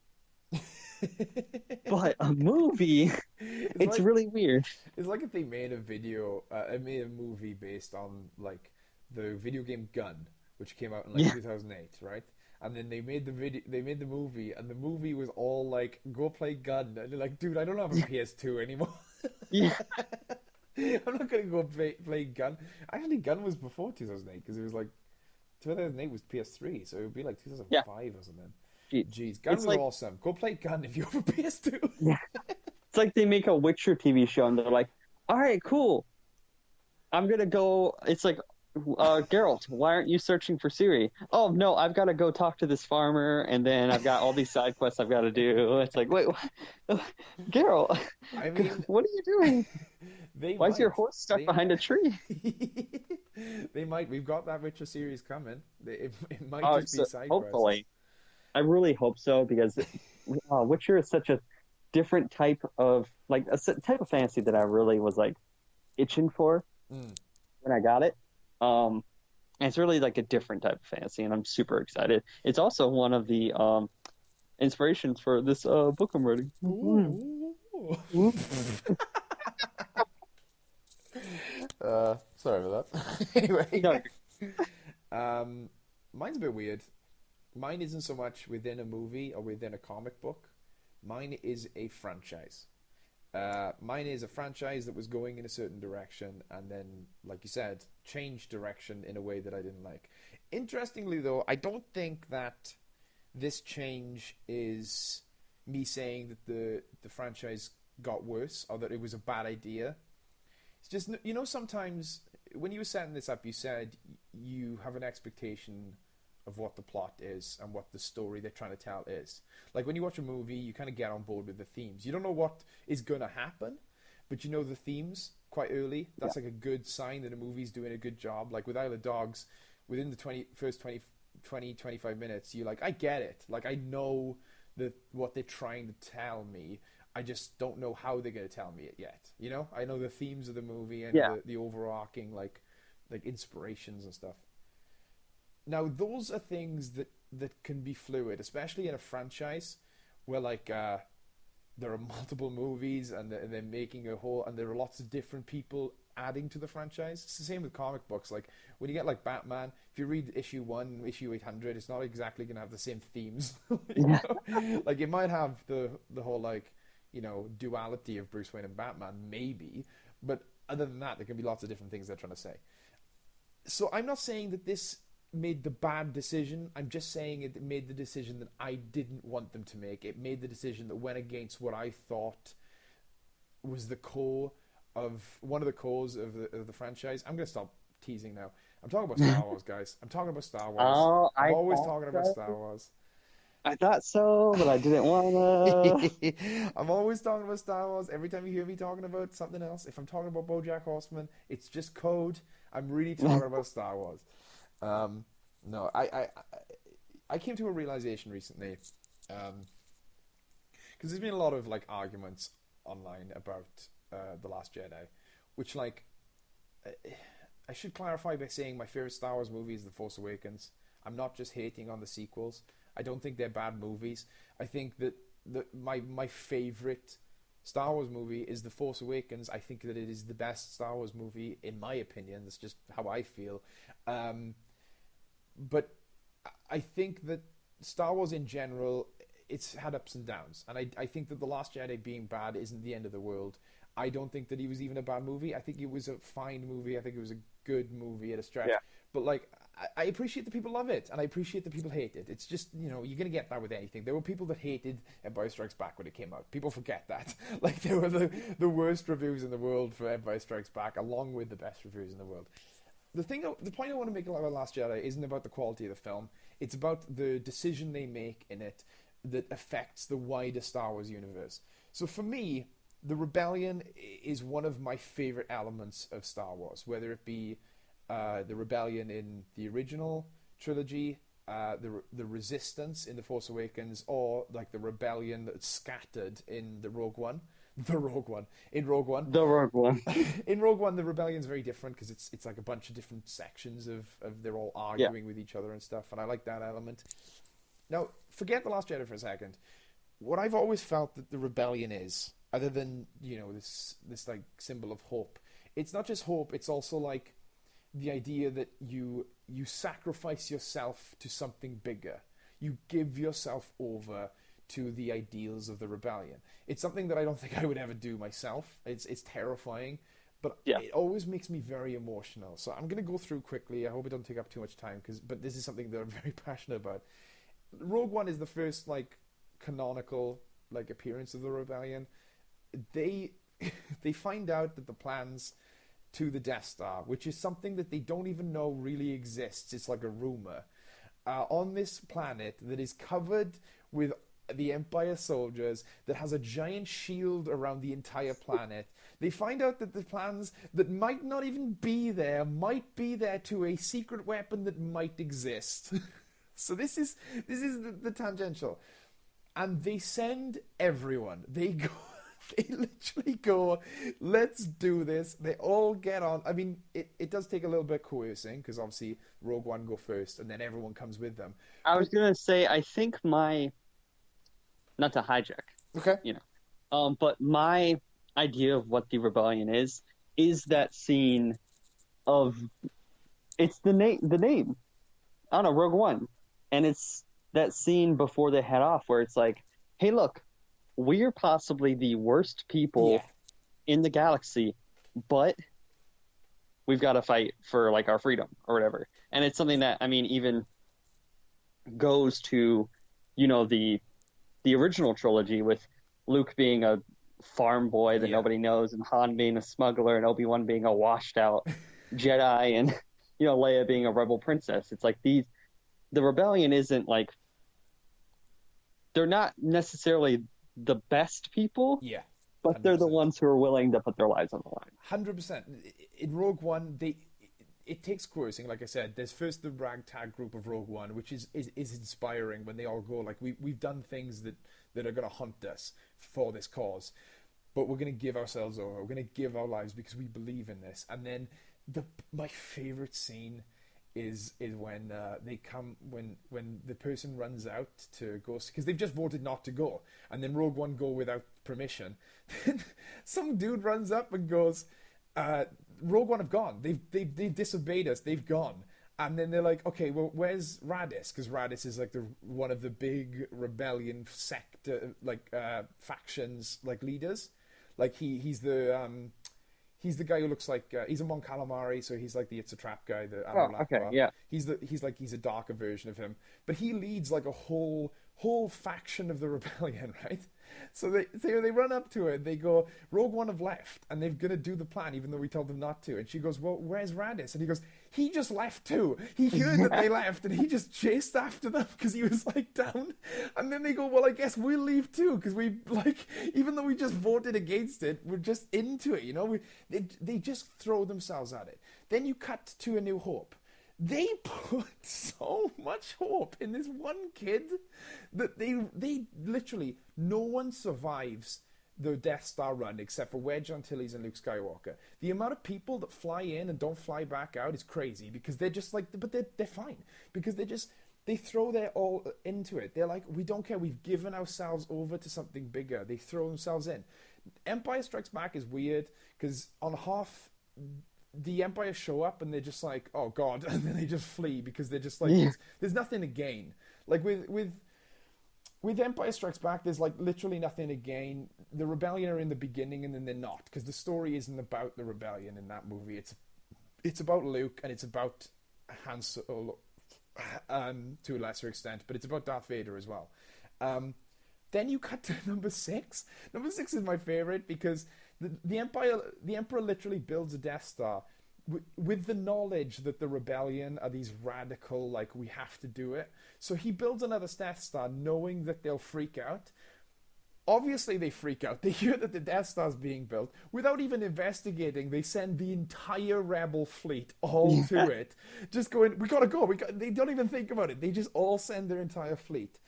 but a movie, It's it's like really weird. it's like if they made a video, made a movie based on like the video game Gun, which came out in like Yeah, 2008, right? And then they made the movie, and the movie was all like, "Go play Gun," and they're like, "Dude, I don't have a PS2 anymore. yeah, I'm not gonna go play Gun." Actually, Gun was before 2008 because it was like 2008 was PS3, so it would be like yeah. 2005 or something. Jeez. Jeez, Gun It's was like awesome. Go play Gun if you have a PS2. yeah, it's like they make a Witcher TV show and they're like, all right, cool. I'm gonna go. It's like, Geralt, why aren't you searching for Siri? Oh no, I've got to go talk to this farmer, and then I've got all these side quests I've got to do. It's like, wait, Geralt, I mean, what are you doing? they Why is your might. horse stuck They behind a tree? they might. We've got that Witcher series coming. It might Oh, just be so side quests. hopefully, I really hope so because Witcher is such a different type of like type of fantasy that I really was like itching for Mm. when I got it. Um, and it's really like a different type of fantasy, and I'm super excited. It's also one of the inspirations for this book I'm writing. Ooh. Sorry about that. Anyway, No, mine's a bit weird. Mine isn't so much within a movie or within a comic book. Mine is a franchise. Mine is a franchise that was going in a certain direction and then, like you said, changed direction in a way that I didn't like. Interestingly, though, I don't think that this change is me saying that the franchise got worse or that it was a bad idea. It's just, sometimes when you were setting this up, you said you have an expectation of what the plot is and what the story they're trying to tell is. Like when you watch a movie, you kind of get on board with the themes. You don't know what is going to happen, but you know the themes quite early. That's like a good sign that a movie's doing a good job. Like with Isle of Dogs, within the first 25 minutes, you're like, I get it. Like I know what they're trying to tell me. I just don't know how they're going to tell me it yet. I know the themes of the movie and yeah, the overarching like inspirations and stuff. Now, those are things that can be fluid, especially in a franchise where there are multiple movies and they're making a whole, and there are lots of different people adding to the franchise. It's the same with comic books. Like when you get like Batman, if you read issue 1, issue 800, it's not exactly going to have the same themes. yeah, Like it might have the whole duality of Bruce Wayne and Batman, maybe, but other than that, there can be lots of different things they're trying to say. So I'm not saying that this made the bad decision. I'm just saying it made the decision that I didn't want them to make. It made the decision that went against what I thought was one of the cores of the franchise. I'm going to stop teasing now. I'm talking about Star Wars, guys. I'm talking about Star Wars. oh, I'm I always thought talking about Star so. Wars. I thought so, but I didn't wanna. I'm always talking about Star Wars. Every time you hear me talking about something else, if I'm talking about BoJack Horseman, it's just code. I'm really talking about Star Wars. No, I came to a realization recently, because there's been a lot of like arguments online about the Last Jedi, which I should clarify by saying my favorite Star Wars movie is The Force Awakens. I'm not just hating on the sequels. I don't think they're bad movies. I think that my favorite Star Wars movie is The Force Awakens. I think that it is the best Star Wars movie, in my opinion. That's just how I feel. But I think that Star Wars in general, it's had ups and downs. And I think that The Last Jedi being bad isn't the end of the world. I don't think that he was even a bad movie. I think it was a fine movie. I think it was a good movie at a stretch. Yeah. But I appreciate that people love it, and I appreciate that people hate it. It's just, you're going to get that with anything. There were people that hated Empire Strikes Back when it came out. People forget that. Like, there were the worst reviews in the world for Empire Strikes Back, along with the best reviews in the world. The point I want to make about Last Jedi isn't about the quality of the film. It's about the decision they make in it that affects the wider Star Wars universe. So for me, the rebellion is one of my favorite elements of Star Wars, whether it be the rebellion in the original trilogy, the resistance in The Force Awakens, or like the rebellion that's scattered in the Rogue One. The Rogue One. In Rogue One, The Rogue One. in Rogue One, the rebellion's very different because it's like a bunch of different sections of they're all Yeah. arguing with each other and stuff, and I like that element. Now, forget the Last Jedi for a second. What I've always felt that the rebellion is, other than this like symbol of hope, it's not just hope. It's also like the idea that you sacrifice yourself to something bigger. You give yourself over to the ideals of the rebellion. It's something that I don't think I would ever do myself. It's terrifying, but Yeah. it always makes me very emotional. So I'm going to go through quickly. I hope it doesn't take up too much time, but this is something that I'm very passionate about. Rogue One is the first like canonical like appearance of the rebellion. They they find out that the plans to the Death Star, which is something that they don't even know really exists. It's like a rumor. On this planet that is covered with the Empire soldiers, that has a giant shield around the entire planet. They find out that the plans that might not even be there might be there to a secret weapon that might exist. So this is the tangential. And they send everyone. They go. They literally go, let's do this. They all get on. I mean, it does take a little bit coercing because obviously Rogue One go first and then everyone comes with them. I was gonna say, I think not to hijack, Okay. but my idea of what the rebellion is that scene of, it's the name. I don't know, Rogue One, and it's that scene before they head off where it's like, hey, look, we're possibly the worst people in the galaxy, but we've got to fight for like our freedom or whatever. And it's something that, I mean, even goes to, the original trilogy with Luke being a farm boy that nobody knows, and Han being a smuggler, and Obi-Wan being a washed out Jedi, and Leia being a rebel princess. It's like the rebellion isn't like, they're not necessarily the best people, but 100%. they're the ones who are willing to put their lives on the line. 100%. In Rogue One, it takes coercing. Like I said, there's first the ragtag group of Rogue One, which is inspiring when they all go like, we've done things that are going to haunt us for this cause, but we're going to give ourselves over. We're going to give our lives because we believe in this. And then my favorite scene is when they come when the person runs out to go, because they've just voted not to go, and then Rogue One go without permission. Then some dude runs up and goes, Rogue One have gone. They've disobeyed us. They've gone. And then they're like, okay, well, where's Radis? Because Radis is like one of the big rebellion sect factions like leaders. Like he's the guy who looks like he's a Mon Calamari, so he's like the It's a Trap guy. He's a darker version of him, but he leads like a whole faction of the rebellion, right? So they run up to it. They go, Rogue One have left, and they're gonna do the plan, even though we told them not to. And she goes, well, where's Radis? And he goes, he just left too. He heard that they left, and he just chased after them because he was like down. And then they go, well, I guess we'll leave too because we like, even though we just voted against it, we're just into it, They just throw themselves at it. Then you cut to A New Hope. They put so much hope in this one kid that they literally, no one survives the Death Star run except for Wedge Antilles and Luke Skywalker. The amount of people that fly in and don't fly back out is crazy because they're just like, but they're fine because they throw their all into it. They're like, we don't care. We've given ourselves over to something bigger. They throw themselves in. Empire Strikes Back is weird because on half, the Empire show up and they're just like, oh god, and then they just flee because they're just like, there's nothing to gain. Like with Empire Strikes Back, there's like literally nothing to gain. The rebellion are in the beginning and then they're not, because the story isn't about the rebellion in that movie. It's about Luke and it's about Han Solo to a lesser extent, but it's about Darth Vader as well. Then you cut to number 6. Number 6 is my favorite because the Emperor literally builds a Death Star with the knowledge that the rebellion are these radical, like, we have to do it. So he builds another Death Star knowing that they'll freak out. Obviously they freak out. They hear that the Death Star is being built. Without even investigating, they send the entire rebel fleet all to it. Just going, we gotta go. They don't even think about it. They just all send their entire fleet.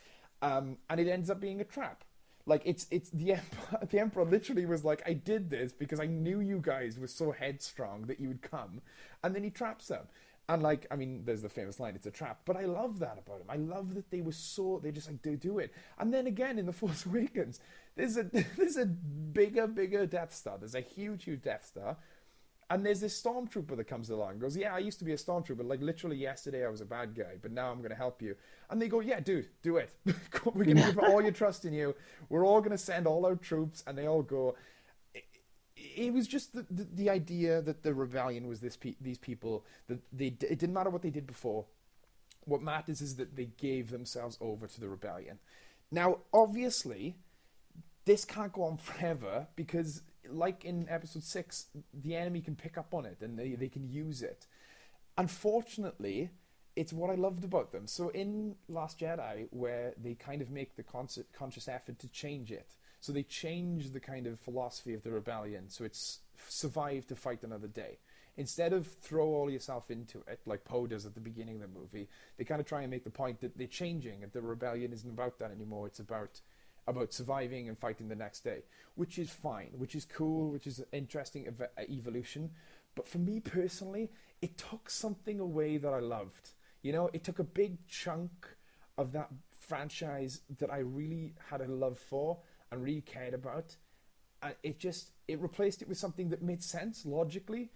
And it ends up being a trap. Like it's the emperor, the emperor literally was like, I did this because I knew you guys were so headstrong that you would come, and then he traps them. And like, I mean, there's the famous line, "It's a trap." But I love that about him. I love that they just like do it. And then again in the Force Awakens, there's a bigger Death Star. There's a huge Death Star. And there's this stormtrooper that comes along and goes, "Yeah, I used to be a stormtrooper. Like, literally yesterday I was a bad guy, but now I'm going to help you." And they go, "Yeah, dude, do it. We're going to give all your trust in you. We're all going to send all our troops." And they all go. It was just the idea that the rebellion was these people, that it didn't matter what they did before. What matters is that they gave themselves over to the rebellion. Now, obviously, this can't go on forever because, like in episode 6, the enemy can pick up on it and they can use it. Unfortunately, it's what I loved about them. So in Last Jedi, where they kind of make the conscious effort to change it, so they change the kind of philosophy of the rebellion, so it's survive to fight another day. Instead of throw all yourself into it, like Poe does at the beginning of the movie, they kind of try and make the point that they're changing, and the rebellion isn't about that anymore. It's about surviving and fighting the next day, which is fine, which is cool, which is an interesting evolution. But for me personally, it took something away that I loved. You know, it took a big chunk of that franchise that I really had a love for and really cared about. And it replaced it with something that made sense logically,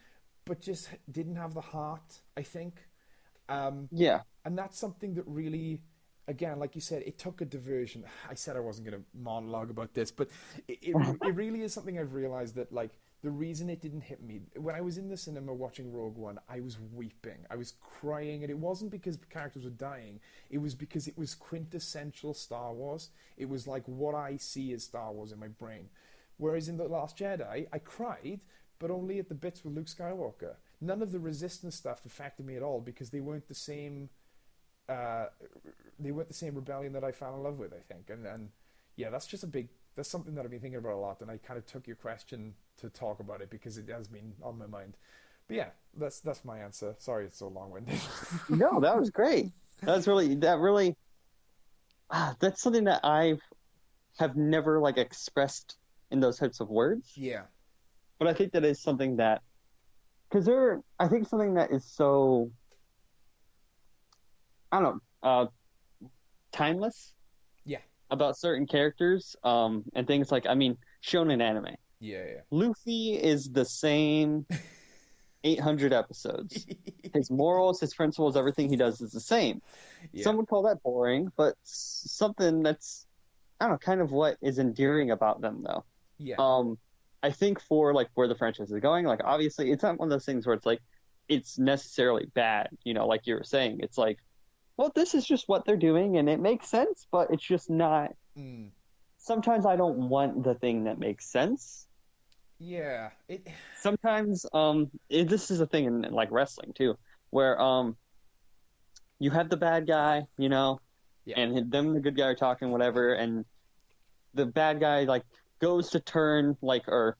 but just didn't have the heart, I think. Yeah. And that's something that really, again, like you said, it took a diversion. I said I wasn't going to monologue about this, but it really is something I've realized that, like, the reason it didn't hit me, when I was in the cinema watching Rogue One, I was weeping. I was crying, and it wasn't because characters were dying. It was because it was quintessential Star Wars. It was like what I see as Star Wars in my brain. Whereas in The Last Jedi, I cried, but only at the bits with Luke Skywalker. None of the Resistance stuff affected me at all because they weren't the same rebellion that I fell in love with, I think. And yeah, that's something that I've been thinking about a lot, and I kind of took your question to talk about it because it has been on my mind. But yeah, that's my answer. Sorry it's so long-winded. No, that was great. That's something that I have never like expressed in those types of words. Yeah. But I think that is something that, I think something that is so, I don't know, timeless. Yeah. About certain characters, and things like, I mean, shonen anime. Yeah. Luffy is the same 800 episodes. His morals, his principles, everything he does is the same. Yeah. Some would call that boring, but something that's, I don't know, kind of what is endearing about them, though. Yeah. I think for like where the franchise is going, like obviously it's not one of those things where it's like it's necessarily bad, you know, like you were saying. It's like, well, this is just what they're doing and it makes sense, but it's just not. Sometimes I don't want the thing that makes sense. Yeah. Sometimes this is a thing in like wrestling too, where you have the bad guy, you know, and them and the good guy are talking whatever, and the bad guy like goes to turn like or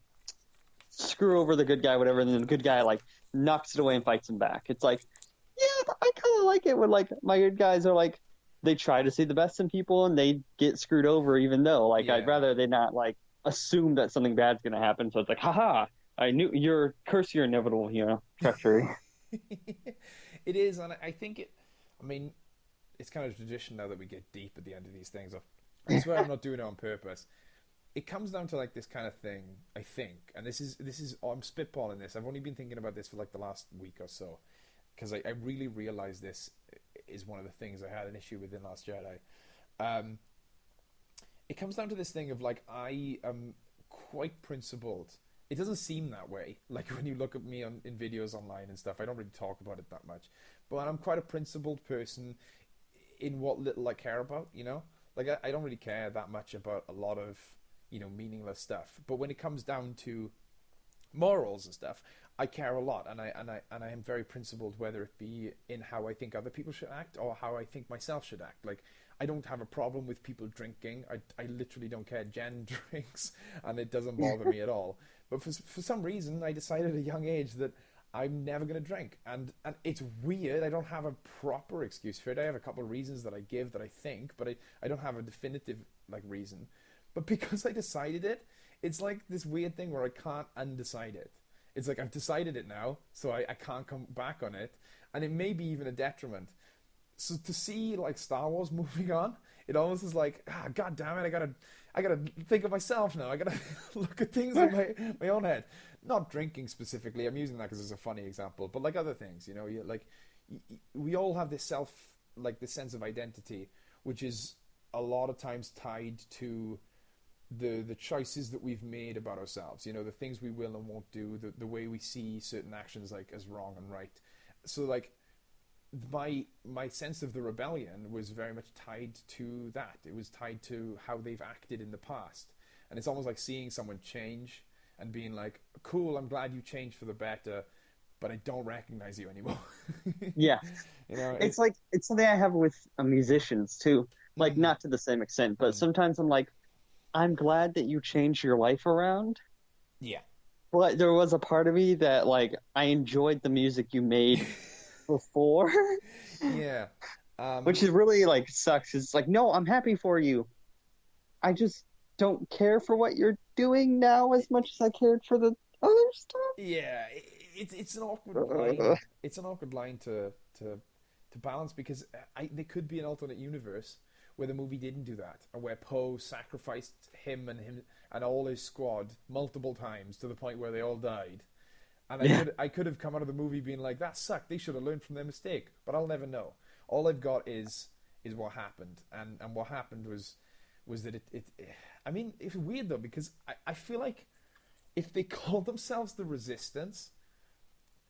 screw over the good guy, whatever, and then the good guy like knocks it away and fights him back. It's like, yeah, I kind of like it when like my good guys are like they try to see the best in people and they get screwed over, even though like I'd rather they not like assume that something bad's gonna happen. So it's like, haha, I knew your curse, your inevitable, you know, treachery. It is, and I think it. I mean, it's kind of tradition now that we get deep at the end of these things. I swear I'm not doing it on purpose. It comes down to like this kind of thing, I think, and this is I'm spitballing this. I've only been thinking about this for like the last week or so, because I really realized this is one of the things I had an issue with in Last Jedi. It comes down to this thing of like, I am quite principled. It doesn't seem that way. Like when you look at me in videos online and stuff, I don't really talk about it that much. But I'm quite a principled person in what little I care about, you know? Like I don't really care that much about a lot of, you know, meaningless stuff. But when it comes down to morals and stuff, I care a lot, and I am very principled, whether it be in how I think other people should act or how I think myself should act. Like, I don't have a problem with people drinking. I literally don't care. Jen drinks, and it doesn't bother me at all. But for some reason, I decided at a young age that I'm never going to drink. And it's weird. I don't have a proper excuse for it. I have a couple of reasons that I give that I think, but I don't have a definitive, like, reason. But because I decided it, it's like this weird thing where I can't undecide it. It's like I've decided it now, so I can't come back on it, and it may be even a detriment. So to see like Star Wars moving on, it almost is like, God damn it, I gotta think of myself now. I gotta look at things in my own head. Not drinking specifically. I'm using that because it's a funny example, but like other things, we all have this this sense of identity, which is a lot of times tied to the choices that we've made about ourselves. The things we will and won't do, the way we see certain actions like as wrong and right. So like my sense of the rebellion was very much tied to that. It was tied to how they've acted in the past, and it's almost like seeing someone change and being like, cool, I'm glad you changed for the better, but I don't recognize you anymore. Yeah. It's like, it's something I have with musicians too. Like, not to the same extent, but sometimes I'm like, I'm glad that you changed your life around. Yeah. But there was a part of me that, like, I enjoyed the music you made before. Yeah. Which is really, like, sucks. It's like, no, I'm happy for you. I just don't care for what you're doing now as much as I cared for the other stuff. Yeah, it's an awkward line. It's an awkward line to balance, because there could be an alternate universe where the movie didn't do that, and where Poe sacrificed him and all his squad multiple times to the point where they all died. And I could have come out of the movie being like, that sucked. They should have learned from their mistake. But I'll never know. All I've got is what happened, and what happened was that it. I mean, it's weird though, because I feel like if they called themselves the Resistance,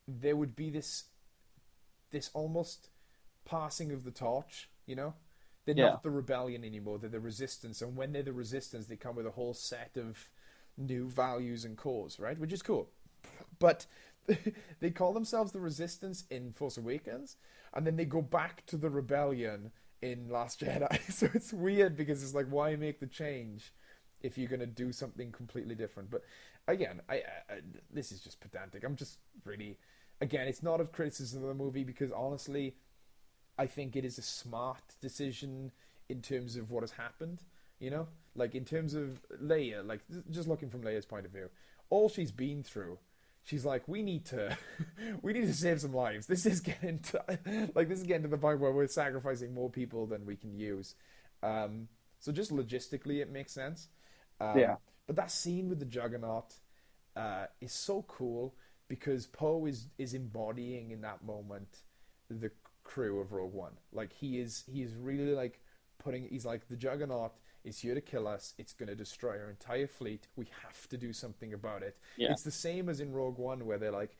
there would be this almost passing of the torch. They're not the rebellion anymore. They're the Resistance, and when they're the Resistance, they come with a whole set of new values and cores, right? Which is cool. But they call themselves the Resistance in Force Awakens, and then they go back to the rebellion in Last Jedi. So it's weird, because it's like, why make the change if you're going to do something completely different? But again, I this is just pedantic. I'm just really, again, it's not a criticism of the movie, because honestly, I think it is a smart decision in terms of what has happened. Like in terms of Leia, like just looking from Leia's point of view, all she's been through. She's like, we need to save some lives. This is getting to the point where we're sacrificing more people than we can use. So just logistically, it makes sense. But that scene with the Juggernaut is so cool, because Poe is embodying in that moment the crew of Rogue One. Like he is really like he's like, the Juggernaut is here to kill us. It's going to destroy our entire fleet. We have to do something about it. Yeah. It's the same as in Rogue One, where they're like,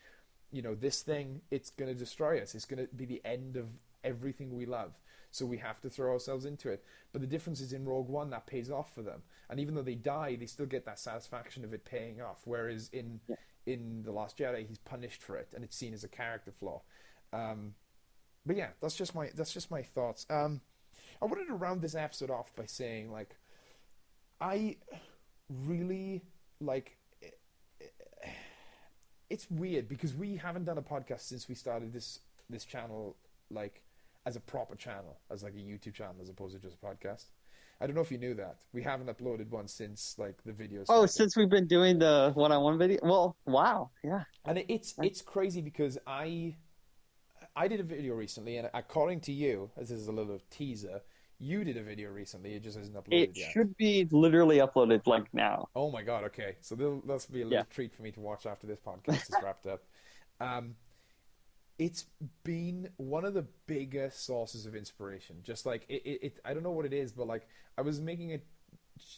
this thing, it's going to destroy us. It's going to be the end of everything we love. So we have to throw ourselves into it. But the difference is, in Rogue One, that pays off for them. And even though they die, they still get that satisfaction of it paying off. Whereas in The Last Jedi, he's punished for it, and it's seen as a character flaw. But yeah, that's just my thoughts. I wanted to round this episode off by saying, like, I really, like, it's weird, because we haven't done a podcast since we started this channel, like, as a proper channel, as like a YouTube channel, as opposed to just a podcast. I don't know if you knew that. We haven't uploaded one since, like, the videos. Oh, since we've been doing the one-on-one video? Well, wow, yeah. And it's crazy, because I did a video recently, and according to you, as this is a little teaser, you did a video recently. It just hasn't uploaded yet. It should be literally uploaded like now. Oh my god! Okay, so that'll be a little treat for me to watch after this podcast is wrapped up. It's been one of the biggest sources of inspiration. Just like it I don't know what it is, but like, I was making a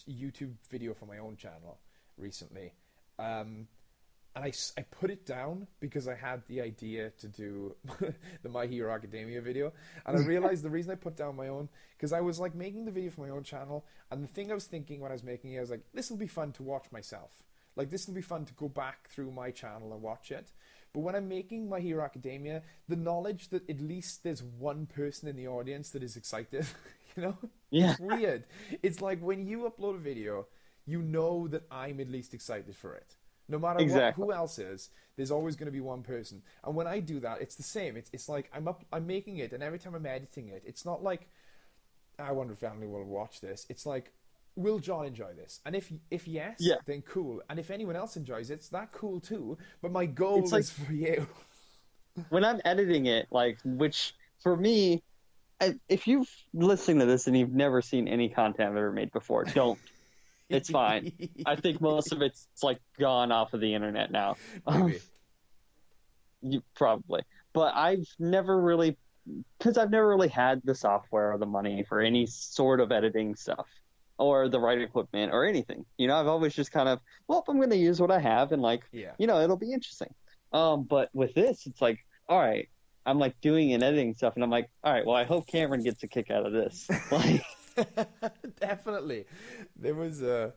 YouTube video for my own channel recently, and I put it down because I had the idea to do the My Hero Academia video. And I realized the reason I put down my own, because I was like making the video for my own channel, and the thing I was thinking when I was making it, I was like, this will be fun to watch myself. Like, this will be fun to go back through my channel and watch it. But when I'm making My Hero Academia, the knowledge that at least there's one person in the audience that is excited, Yeah. It's weird. It's like when you upload a video, you know that I'm at least excited for it. No matter who else is, there's always going to be one person. And when I do that, it's the same. It's like I'm making it, and every time I'm editing it, it's not like, I wonder if family will watch this. It's like, will John enjoy this? And if yes, Yeah, then cool. And if anyone else enjoys it, it's that cool too. But my it's goal like is for you. when I'm editing it, like which for me, if you've listened to this and you've never seen any content I've ever made before, don't. It's fine. I think most of it's like gone off of the internet now. Maybe. You probably, but I've never really had the software or the money for any sort of editing stuff or the right equipment or anything. I've always just kind of, well, I'm going to use what I have and like, Yeah. it'll be interesting. But with this, it's like, all right, I'm like doing and editing stuff, and I'm like, all right, well, I hope Cameron gets a kick out of this. Like, Definitely. There was a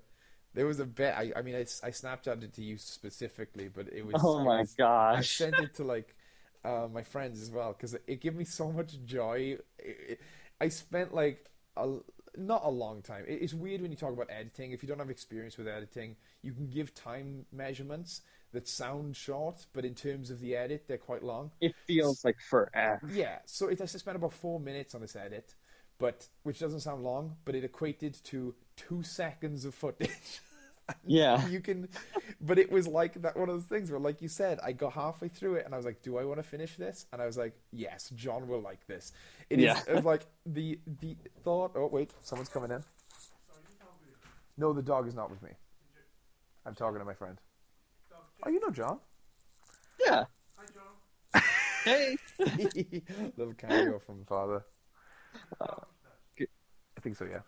bit. I mean, I Snapchatted it to you specifically, but oh my I gosh, sent it to like my friends as well because it gave me so much joy. I spent like not a long time. It's weird when you talk about editing. If you don't have experience with editing, you can give time measurements that sound short, but in terms of the edit, they're quite long. it feels like forever. Yeah, so I spent about 4 minutes on this edit, but which doesn't sound long, but it equated to 2 seconds of footage. Yeah, You can, but it was like that one of those things where, like you said, I got halfway through it and I was like, "Do I want to finish this?" And I was like, "Yes, John will like this." yeah. It was like the thought. Oh wait, someone's coming in. No, the dog is not with me. I'm talking to my friend. Oh, you know John? Yeah. Hey. Little cameo from father. Good. I think so. Yeah.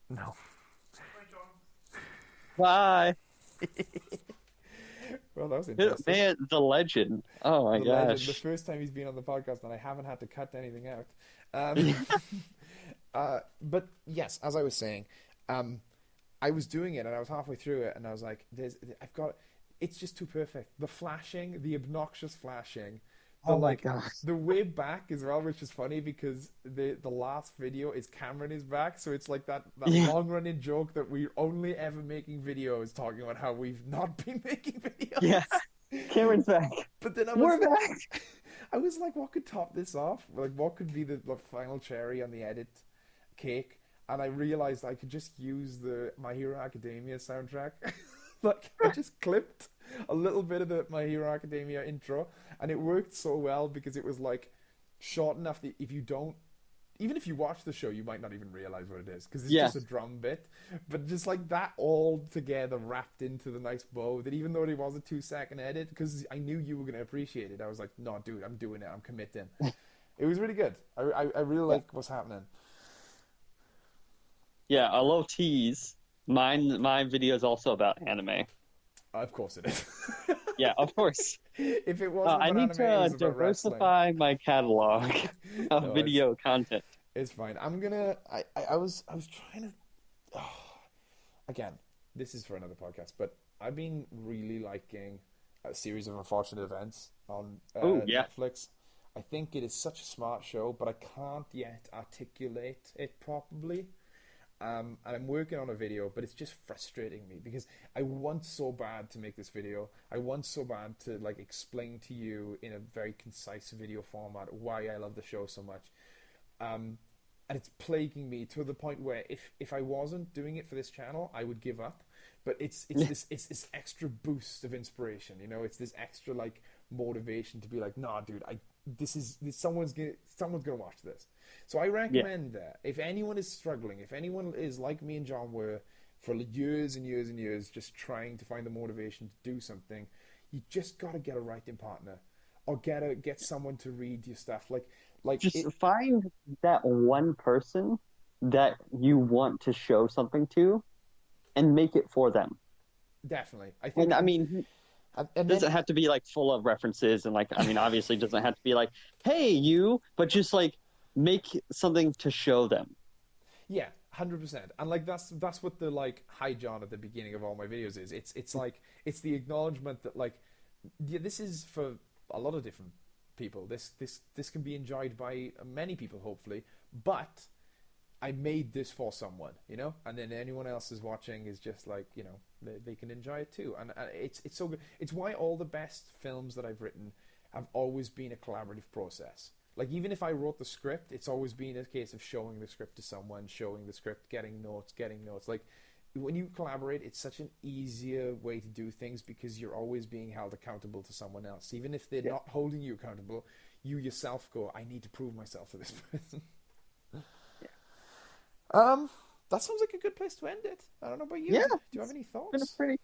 No. Bye. Well, that was interesting. Man, the legend. Oh my The legend, the gosh. first time he's been on the podcast, and I haven't had to cut anything out. Um, but yes, as I was saying, I was doing it, and I was halfway through it, and I was like, I've got, it's just too perfect. The flashing, the obnoxious flashing, Oh my gosh. the way back as well, which is funny because the last video is Cameron is back, so it's like that Yeah. long running joke that we're only ever making videos talking about how we've not been making videos. Yeah. Cameron's back. But then We're back. I was like, what could top this off? Like, what could be the final cherry on the edit cake? And I realized I could just use the My Hero Academia soundtrack. Like, I just clipped a little bit of the My Hero Academia intro, and it worked so well because it was like short enough that if you don't, even if you watch the show, you might not even realize what it is because it's Yeah. just a drum bit. But just like that all together wrapped into the nice bow that even though it was a 2 second edit, because I knew you were going to appreciate it, I was like, no, dude, I'm doing it. I'm committing. It was really good. I really like what's happening. Yeah, a little tease. My video is also about anime. Of course it is. Yeah, of course. If it wasn't I about need anime, it was to about wrestling. diversify my catalog of No, video content. it's fine. I'm gonna. I was trying to. Oh, again, this is for another podcast, but I've been really liking A Series of Unfortunate Events on Oh, yeah. Netflix. I think it is such a smart show, but I can't yet articulate it properly. And I'm working on a video, but it's just frustrating me because I want so bad to make this video. I want so bad to like explain to you in a very concise video format why I love the show so much. And it's plaguing me to the point where if I wasn't doing it for this channel, I would give up. But it's this extra boost of inspiration, you know. It's this extra like motivation to be like, nah, dude, someone's gonna watch this. So I recommend that if anyone is struggling, if anyone is like me and John were for years and years and years, just trying to find the motivation to do something, you just gotta get a writing partner, or get someone to read your stuff. Just find that one person that you want to show something to and make it for them. Definitely, I think. And I mean, and it doesn't have to be like full of references and like, I mean, obviously it doesn't have to be like, hey, you, but just like make something to show them. Yeah, 100%. And like that's what the like hi John at the beginning of all my videos is. It's like it's the acknowledgement that like this is for a lot of different people. This can be enjoyed by many people hopefully, but I made this for someone, you know, and then anyone else is watching is just like, you know, they can enjoy it too. And it's so good. It's why all the best films that I've written have always been a collaborative process. Like, even if I wrote the script, it's always been a case of showing the script to someone, showing the script, getting notes, getting notes. Like, when you collaborate, it's such an easier way to do things because you're always being held accountable to someone else. Even if they're not holding you accountable, you yourself go, I need to prove myself to this person. That sounds like a good place to end it. I don't know about you. Yeah, Do you have any been a thoughts? pretty.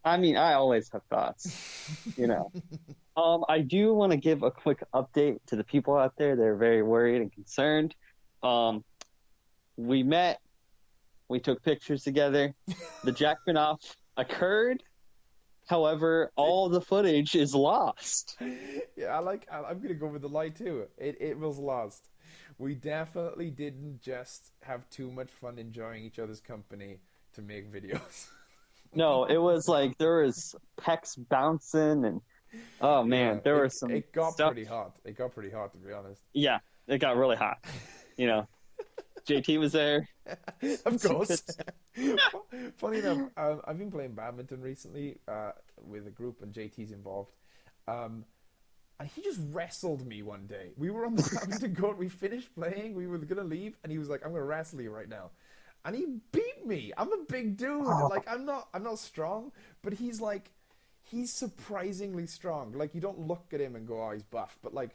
I mean, I always have thoughts, you know. I do want to give a quick update to the people out there that are very worried and concerned. We met, we took pictures together. The Jackman off occurred. However, all the footage is lost. Yeah, I'm gonna go with the lie too. It was lost. We definitely didn't just have too much fun enjoying each other's company to make videos. No, it was like there was pecs bouncing and oh man, Yeah, there was some it got stuff. pretty hot. It got pretty hot, to be honest. Yeah, it got really hot. You know, JT was there. Of course. Funny enough, I've been playing badminton recently with a group, and JT's involved. And he just wrestled me one day. We were on the badminton court. We finished playing. We were gonna leave, and he was like, "I'm gonna wrestle you right now," and he beat me. I'm a big dude. Like I'm not strong, but he's surprisingly strong. Like you don't look at him and go, "Oh, he's buff," but like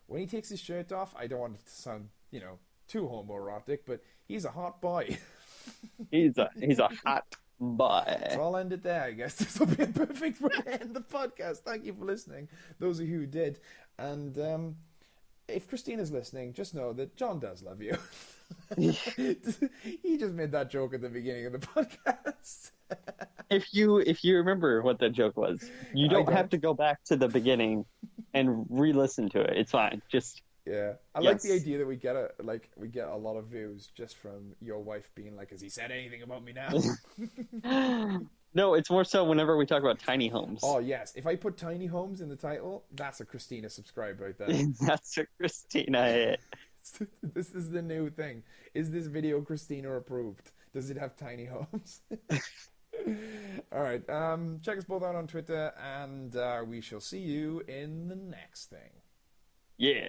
when he takes his shirt off, I don't want it to sound too homoerotic, but he's a hot boy. He's a hot boy. So I'll end it there, I guess. This will be a perfect way to end the podcast. Thank you for listening, those of you who did. And if Christina's listening, just know that John does love you. He just made that joke at the beginning of the podcast. If you remember what that joke was, you don't have to go back to the beginning and re-listen to it. It's fine. Just yeah, I like the idea that we get a lot of views just from your wife being like, "Has he said anything about me now?" No, it's more so whenever we talk about tiny homes. Oh yes, if I put tiny homes in the title, that's a Christina subscribe right there. That's a Christina hit. This is the new thing. Is this video Christina approved? Does it have tiny homes? All right. Check us both out on Twitter, and we shall see you in the next thing. Yeah.